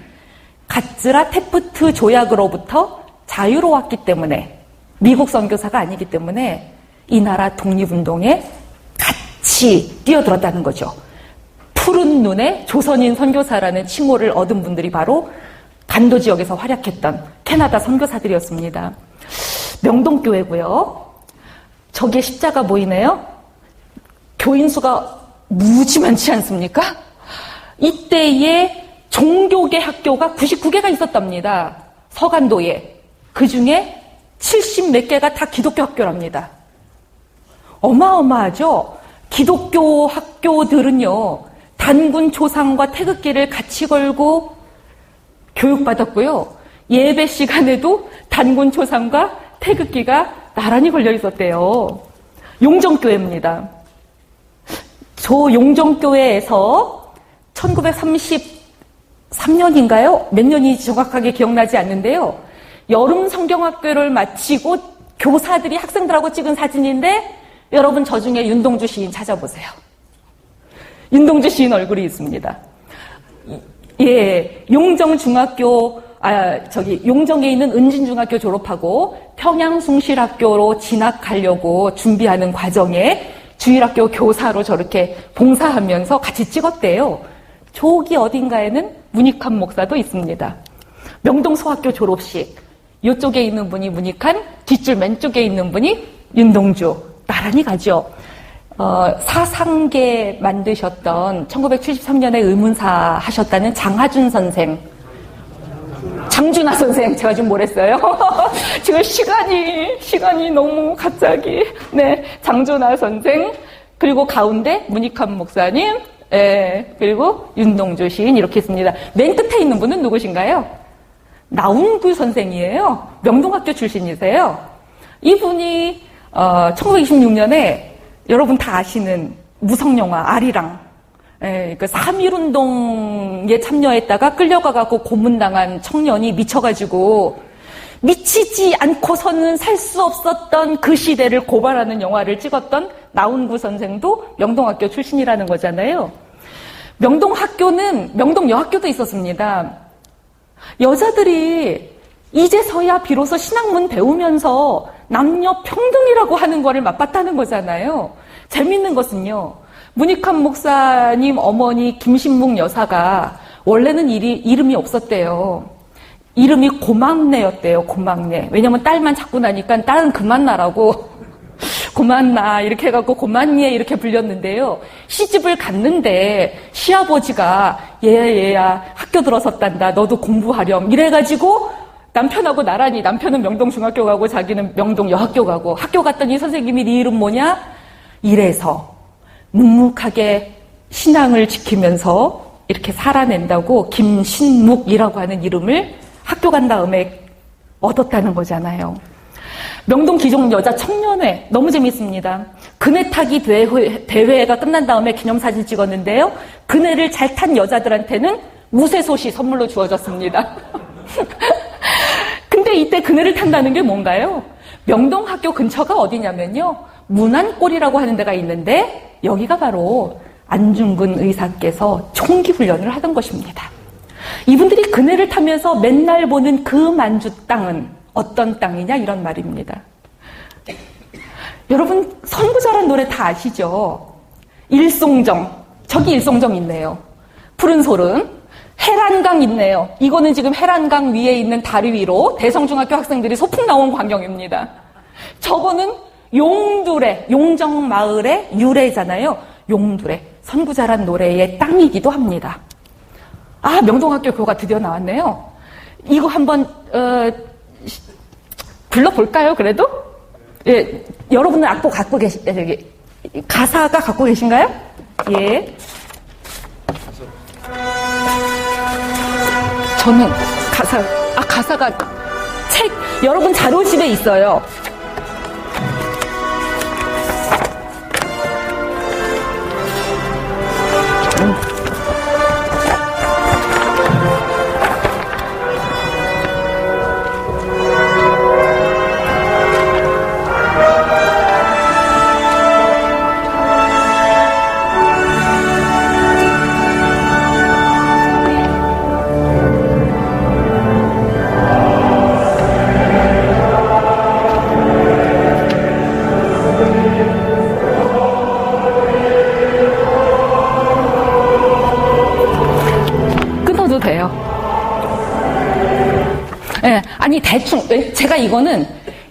가츠라 테프트 조약으로부터 자유로웠기 때문에 미국 선교사가 아니기 때문에 이 나라 독립운동에 같이 뛰어들었다는 거죠. 푸른 눈의 조선인 선교사라는 칭호를 얻은 분들이 바로 간도 지역에서 활약했던 캐나다 선교사들이었습니다. 명동교회고요. 저기에 십자가 보이네요. 교인 수가 무지 많지 않습니까? 이때에 종교계 학교가 99개가 있었답니다. 서간도에. 그중에 70몇 개가 다 기독교 학교랍니다. 어마어마하죠? 기독교 학교들은요. 단군 초상과 태극기를 같이 걸고 교육받았고요. 예배 시간에도 단군 초상과 태극기가 나란히 걸려 있었대요. 용정교회입니다. 저 용정교회에서 1933년인가요? 몇 년인지 정확하게 기억나지 않는데요. 여름 성경학교를 마치고 교사들이 학생들하고 찍은 사진인데 여러분 저 중에 윤동주 시인 찾아보세요. 윤동주 시인 얼굴이 있습니다. 예, 용정중학교, 용정에 있는 은진중학교 졸업하고 평양숭실학교로 진학하려고 준비하는 과정에 주일학교 교사로 저렇게 봉사하면서 같이 찍었대요. 저기 어딘가에는 문익환 목사도 있습니다. 명동소학교 졸업식. 이쪽에 있는 분이 문익환, 뒷줄 맨쪽에 있는 분이 윤동주. 나란히 가죠. 사상계 만드셨던 1973년에 의문사 하셨다는 장하준 선생. 장준하 선생, 제가 좀 뭐랬어요? 지금 시간이 너무 갑자기. 네, 장준하 선생, 그리고 가운데 문익환 목사님, 그리고 윤동주 시인 이렇게 있습니다. 맨 끝에 있는 분은 누구신가요? 나운구 선생이에요. 명동학교 출신이세요. 이분이 1926년에 여러분 다 아시는 무성영화 아리랑, 그 3.1운동에 참여했다가 끌려가갖고 고문당한 청년이 미쳐가지고 미치지 않고서는 살 수 없었던 그 시대를 고발하는 영화를 찍었던 나운구 선생도 명동학교 출신이라는 거잖아요. 명동학교는 명동여학교도 있었습니다. 여자들이 이제서야 비로소 신학문 배우면서 남녀 평등이라고 하는 거를 맛봤다는 거잖아요. 재밌는 것은요. 문익환 목사님 어머니 김신묵 여사가 원래는 이름이 없었대요. 이름이 고막내였대요. 고막내. 왜냐면 딸만 자꾸 나니까 딸은 그만 나라고 그만 나 이렇게 해갖고 고막내 이렇게 불렸는데요. 시집을 갔는데 시아버지가 얘야 학교 들어섰단다. 너도 공부하렴. 이래가지고 남편하고 나란히 남편은 명동중학교 가고 자기는 명동여학교 가고 학교 갔더니 선생님이 네 이름 뭐냐? 이래서 묵묵하게 신앙을 지키면서 이렇게 살아낸다고 김신묵이라고 하는 이름을 학교 간 다음에 얻었다는 거잖아요. 명동 기종 여자 청년회 너무 재밌습니다. 그네 타기 대회가 끝난 다음에 기념사진 찍었는데요. 그네를 잘 탄 여자들한테는 무쇠솥이 선물로 주어졌습니다. 근데 이때 그네를 탄다는 게 뭔가요? 명동학교 근처가 어디냐면요. 문안골이라고 하는 데가 있는데 여기가 바로 안중근 의사께서 총기 훈련을 하던 것입니다. 이분들이 그네를 타면서 맨날 보는 그 만주 땅은 어떤 땅이냐 이런 말입니다. 여러분 선구자란 노래 다 아시죠? 일송정, 저기 일송정 있네요. 푸른 솔은 해란강 있네요. 이거는 지금 해란강 위에 있는 다리 위로 대성중학교 학생들이 소풍 나온 광경입니다. 저거는 용두레, 용정마을의 유래잖아요. 용두레, 선구자란 노래의 땅이기도 합니다. 아, 명동학교 교가 드디어 나왔네요. 이거 한번 불러볼까요, 그래도? 예, 여러분은 악보 갖고 가사가 갖고 계신가요? 예. 저는 가사가 여러분 자료집에 있어요. 예, 아니 대충 제가 이거는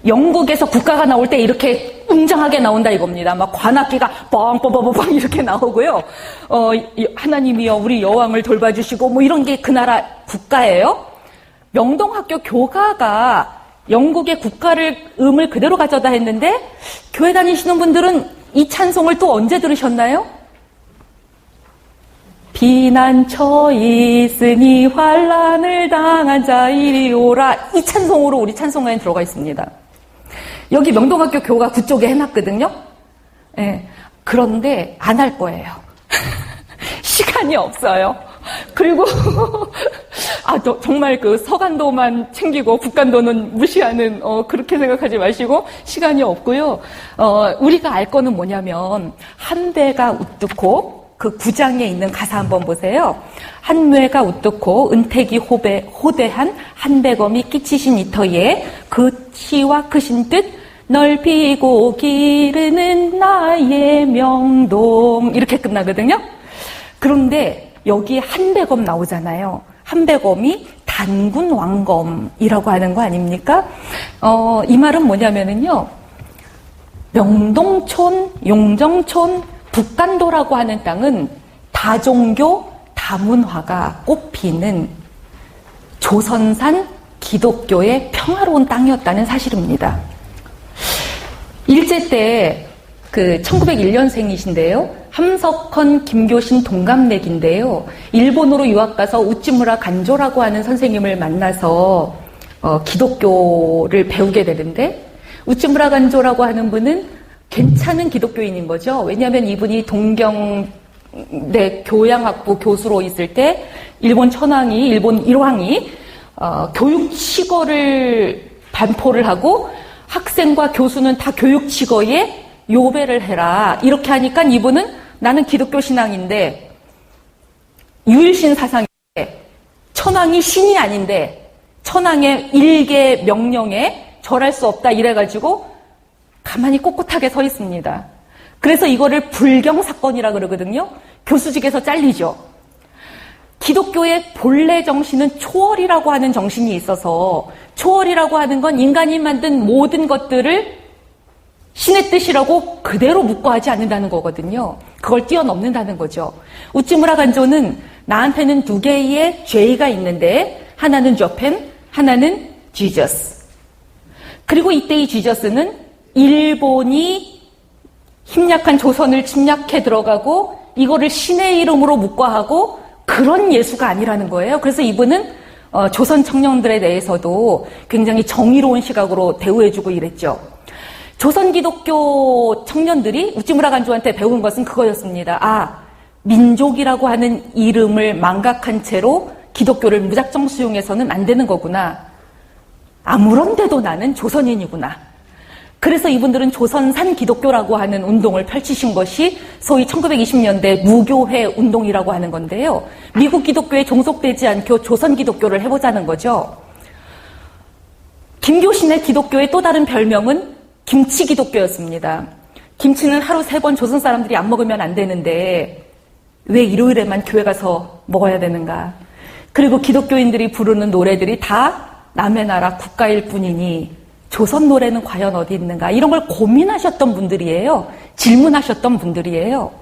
영국에서 국가가 나올 때 이렇게 웅장하게 나온다 이겁니다. 막 관악기가 뻥뻥뻥뻥 이렇게 나오고요. 하나님이여 우리 여왕을 돌봐주시고 뭐 이런 게 그 나라 국가예요. 명동학교 교가가 영국의 국가를 음을 그대로 가져다 했는데 교회 다니시는 분들은 이 찬송을 또 언제 들으셨나요? 비난처 있으니 환난을 당한 자 이리 오라. 이 찬송으로 우리 찬송가에 들어가 있습니다. 여기 명동학교 교가 그쪽에 해놨거든요. 예, 그런데 안 할 거예요. 시간이 없어요. 그리고 정말 그 서간도만 챙기고 북간도는 무시하는 그렇게 생각하지 마시고 시간이 없고요. 우리가 알 거는 뭐냐면 한배가 우뚝고 그 9장에 있는 가사 한번 보세요. 한뇌가 우뚝고 은택이 호대한 한배검이 끼치신 이터에 그 치와 크신 뜻 넓히고 기르는 나의 명동 이렇게 끝나거든요. 그런데 여기 한배검 나오잖아요. 한배검이 단군 왕검이라고 하는 거 아닙니까? 이 말은 뭐냐면은요. 명동촌, 용정촌, 북간도라고 하는 땅은 다종교, 다문화가 꽃피는 조선산 기독교의 평화로운 땅이었다는 사실입니다. 일제 때 그 1901년생이신데요. 함석헌, 김교신 동갑내기인데요. 일본으로 유학가서 우찌무라 간조라고 하는 선생님을 만나서 기독교를 배우게 되는데 우찌무라 간조라고 하는 분은 괜찮은 기독교인인 거죠. 왜냐하면 이분이 동경대 교양학부 교수로 있을 때 일본 천황이, 일본 일왕이 교육치거를 반포를 하고 학생과 교수는 다 교육치거에 요배를 해라. 이렇게 하니까 이분은 나는 기독교 신앙인데 유일신 사상인데 천황이 신이 아닌데 천황의 일개 명령에 절할 수 없다 이래가지고 가만히 꼿꼿하게 서 있습니다. 그래서 이거를 불경 사건이라 그러거든요. 교수직에서 잘리죠. 기독교의 본래 정신은 초월이라고 하는 정신이 있어서 초월이라고 하는 건 인간이 만든 모든 것들을 신의 뜻이라고 그대로 묵고하지 않는다는 거거든요. 그걸 뛰어넘는다는 거죠. 우찌무라 간조는 나한테는 두 개의 죄가 있는데 하나는 저펜, 하나는 지저스. 그리고 이때 이 지저스는 일본이 힘약한 조선을 침략해 들어가고 이거를 신의 이름으로 묵과하고 그런 예수가 아니라는 거예요. 그래서 이분은 조선 청년들에 대해서도 굉장히 정의로운 시각으로 대우해주고 이랬죠. 조선 기독교 청년들이 우찌무라 간조한테 배운 것은 그거였습니다. 민족이라고 하는 이름을 망각한 채로 기독교를 무작정 수용해서는 안 되는 거구나. 아무런데도 나는 조선인이구나. 그래서 이분들은 조선산 기독교라고 하는 운동을 펼치신 것이 소위 1920년대 무교회 운동이라고 하는 건데요. 미국 기독교에 종속되지 않고 조선 기독교를 해보자는 거죠. 김교신의 기독교의 또 다른 별명은 김치 기독교였습니다. 김치는 하루 3번 조선 사람들이 안 먹으면 안 되는데 왜 일요일에만 교회 가서 먹어야 되는가? 그리고 기독교인들이 부르는 노래들이 다 남의 나라 국가일 뿐이니 조선 노래는 과연 어디 있는가, 이런 걸 고민하셨던 분들이에요. 질문하셨던 분들이에요.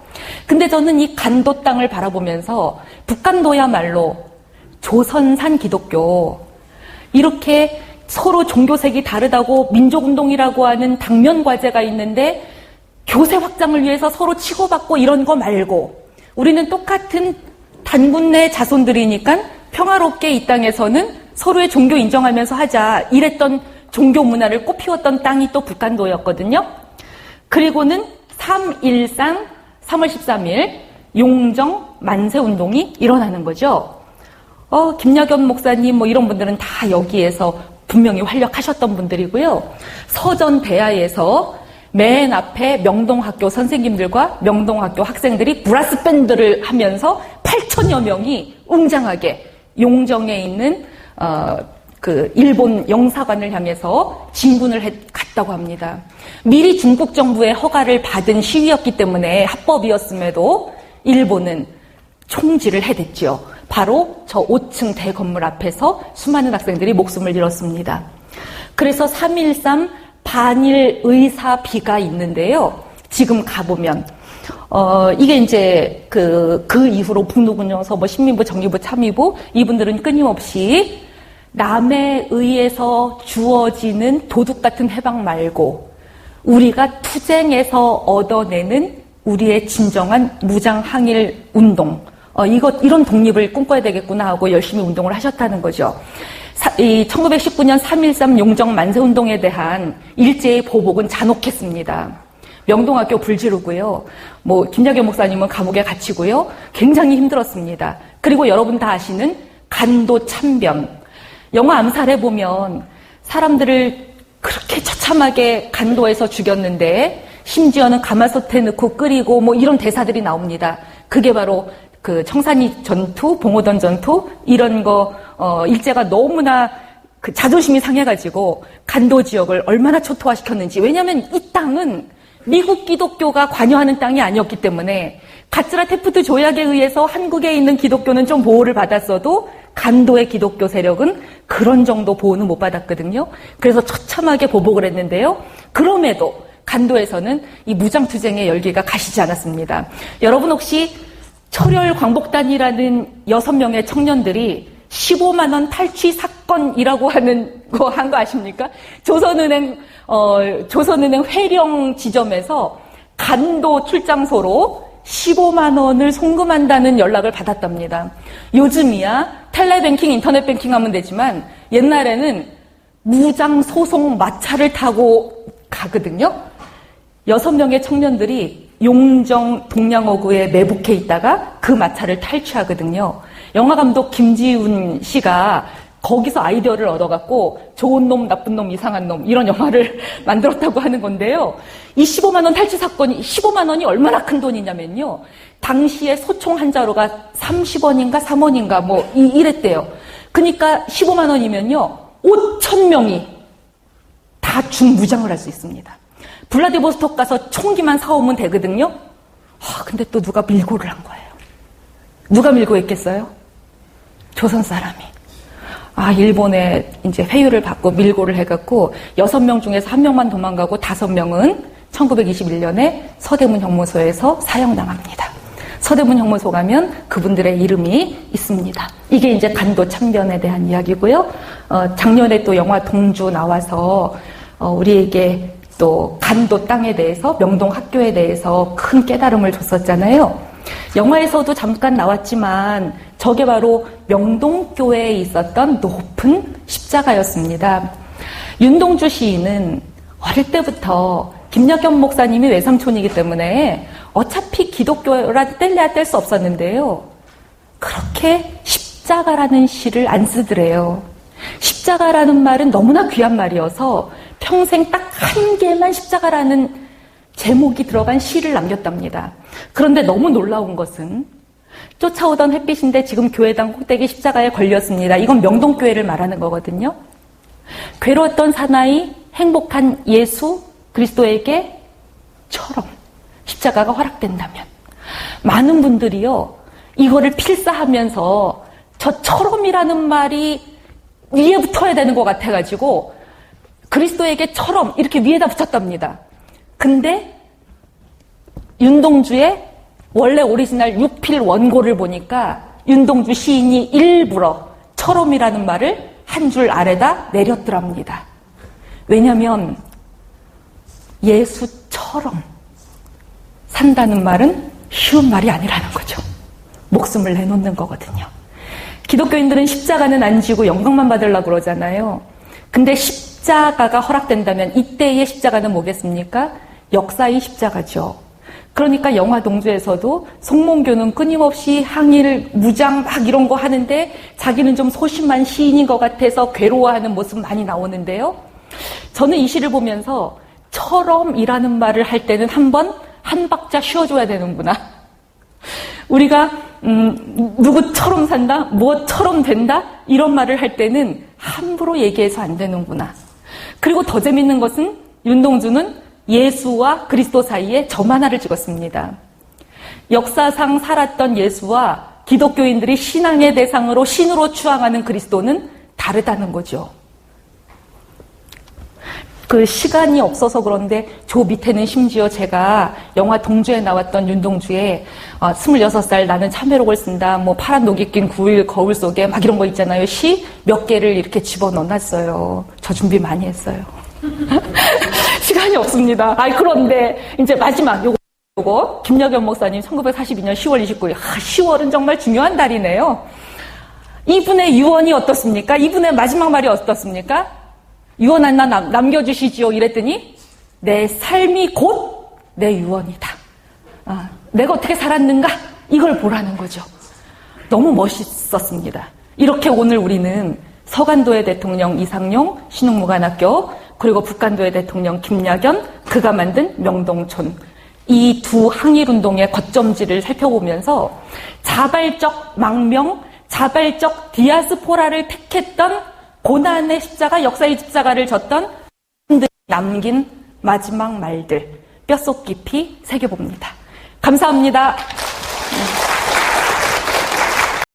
근데 저는 이 간도 땅을 바라보면서 북간도야말로 조선산 기독교, 이렇게 서로 종교색이 다르다고 민족운동이라고 하는 당면 과제가 있는데 교세 확장을 위해서 서로 치고받고 이런 거 말고 우리는 똑같은 단군 내 자손들이니까 평화롭게 이 땅에서는 서로의 종교 인정하면서 하자, 이랬던 종교 문화를 꽃피웠던 땅이 또 북간도였거든요. 그리고는 3.13 3월 13일 용정 만세운동이 일어나는 거죠. 김여겸 목사님 뭐 이런 분들은 다 여기에서 분명히 활약하셨던 분들이고요. 서전 대야에서 맨 앞에 명동학교 선생님들과 명동학교 학생들이 브라스 밴드를 하면서 8천여 명이 웅장하게 용정에 있는 그 일본 영사관을 향해서 진군을 갔다고 합니다. 미리 중국 정부의 허가를 받은 시위였기 때문에 합법이었음에도 일본은 총질을 해댔죠. 바로 저 5층 대건물 앞에서 수많은 학생들이 목숨을 잃었습니다. 그래서 3.13 반일 의사비가 있는데요. 지금 가보면 이게 이제 그 이후로 북노군요서 뭐 신민부, 정의부, 참의부 이분들은 끊임없이 남에 의해서 주어지는 도둑 같은 해방 말고 우리가 투쟁에서 얻어내는 우리의 진정한 무장 항일 운동, 이런 독립을 꿈꿔야 되겠구나 하고 열심히 운동을 하셨다는 거죠. 1919년 3.13 용정 만세운동에 대한 일제의 보복은 잔혹했습니다. 명동학교 불지르고요. 뭐 김여겸 목사님은 감옥에 갇히고요. 굉장히 힘들었습니다. 그리고 여러분 다 아시는 간도 참변. 영화 암살에 보면 사람들을 그렇게 처참하게 간도해서 죽였는데 심지어는 가마솥에 넣고 끓이고 뭐 이런 대사들이 나옵니다. 그게 바로 그 청산리 전투, 봉오던 전투 이런 거 일제가 너무나 그 자존심이 상해가지고 간도 지역을 얼마나 초토화시켰는지. 왜냐하면 이 땅은 미국 기독교가 관여하는 땅이 아니었기 때문에 가츠라 테프트 조약에 의해서 한국에 있는 기독교는 좀 보호를 받았어도 간도의 기독교 세력은 그런 정도 보호는 못 받았거든요. 그래서 처참하게 보복을 했는데요. 그럼에도 간도에서는 이 무장투쟁의 열기가 가시지 않았습니다. 여러분 혹시 철혈 광복단이라는 6명의 청년들이 15만 원 탈취 사건이라고 하는 거 한 거 아십니까? 조선은행 회령 지점에서 간도 출장소로 15만 원을 송금한다는 연락을 받았답니다. 요즘이야 텔레뱅킹, 인터넷 뱅킹 하면 되지만 옛날에는 무장 소송 마차를 타고 가거든요. 6명의 청년들이 용정 동량어구에 매복해 있다가 그 마차를 탈취하거든요. 영화감독 김지훈 씨가 거기서 아이디어를 얻어갖고 좋은 놈, 나쁜 놈, 이상한 놈 이런 영화를 만들었다고 하는 건데요. 이 15만 원 탈취 사건이 15만 원이 얼마나 큰 돈이냐면요. 당시에 소총 한 자루가 30원인가 3원인가 뭐 이랬대요. 그러니까 15만 원이면요. 5천 명이 다 중무장을 할 수 있습니다. 블라디보스톡 가서 총기만 사오면 되거든요. 근데 또 누가 밀고를 한 거예요. 누가 밀고 했겠어요? 조선 사람이. 일본에 이제 회유를 받고 밀고를 해갖고 6명 중에서 1명만 도망가고 5명은 1921년에 서대문 형무소에서 사형당합니다. 서대문 형무소 가면 그분들의 이름이 있습니다. 이게 이제 간도 참변에 대한 이야기고요. 작년에 또 영화 동주 나와서 우리에게 또 간도 땅에 대해서 명동 학교에 대해서 큰 깨달음을 줬었잖아요. 영화에서도 잠깐 나왔지만 저게 바로 명동교회에 있었던 높은 십자가였습니다. 윤동주 시인은 어릴 때부터 김여겸 목사님이 외삼촌이기 때문에 어차피 기독교라 뗄래야 뗄 수 없었는데요. 그렇게 십자가라는 시를 안 쓰더래요. 십자가라는 말은 너무나 귀한 말이어서 평생 딱 한 개만 십자가라는 제목이 들어간 시를 남겼답니다. 그런데 너무 놀라운 것은 쫓아오던 햇빛인데 지금 교회당 꼭대기 십자가에 걸렸습니다. 이건 명동교회를 말하는 거거든요. 괴로웠던 사나이 행복한 예수 그리스도에게처럼 십자가가 허락된다면 많은 분들이요 이거를 필사하면서 저처럼이라는 말이 위에 붙어야 되는 것 같아가지고 그리스도에게 처럼 이렇게 위에다 붙였답니다. 근데 윤동주의 원래 오리지널 육필 원고를 보니까 윤동주 시인이 일부러 처럼이라는 말을 한 줄 아래다 내렸더랍니다. 왜냐하면 예수처럼 산다는 말은 쉬운 말이 아니라는 거죠. 목숨을 내놓는 거거든요. 기독교인들은 십자가는 안 지고 영광만 받으려고 그러잖아요. 근데 십자가가 허락된다면 이때의 십자가는 뭐겠습니까? 역사의 십자가죠. 그러니까 영화 동주에서도 송몽교는 끊임없이 항일, 무장 막 이런 거 하는데 자기는 좀 소심한 시인인 것 같아서 괴로워하는 모습 많이 나오는데요. 저는 이 시를 보면서 처럼이라는 말을 할 때는 한 박자 쉬어줘야 되는구나. 우리가 누구처럼 산다, 뭐처럼 된다 이런 말을 할 때는 함부로 얘기해서 안 되는구나. 그리고 더 재밌는 것은 윤동주는 예수와 그리스도 사이에 점 하나를 찍었습니다. 역사상 살았던 예수와 기독교인들이 신앙의 대상으로 신으로 추앙하는 그리스도는 다르다는 거죠. 그 시간이 없어서 그런데 저 밑에는 심지어 제가 영화 동주에 나왔던 윤동주의 26살 나는 참외록을 쓴다, 뭐 파란 녹이 낀 9일 거울 속에 막 이런 거 있잖아요. 시 몇 개를 이렇게 집어넣어놨어요. 저 준비 많이 했어요. 시간이 없습니다. 그런데 이제 마지막 요거 김여견 목사님 1942년 10월 29일 10월은 정말 중요한 달이네요. 이분의 유언이 어떻습니까? 이분의 마지막 말이 어떻습니까? 유언 하나 남겨주시지요 이랬더니 내 삶이 곧 내 유언이다. 내가 어떻게 살았는가 이걸 보라는 거죠. 너무 멋있었습니다. 이렇게 오늘 우리는 서간도의 대통령 이상용 신흥무관학교 그리고 북간도의 대통령 김야견 그가 만든 명동촌 이 두 항일운동의 거점지를 살펴보면서 자발적 망명, 자발적 디아스포라를 택했던 고난의 십자가, 역사의 십자가를 졌던 분들이 남긴 마지막 말들 뼛속 깊이 새겨봅니다. 감사합니다.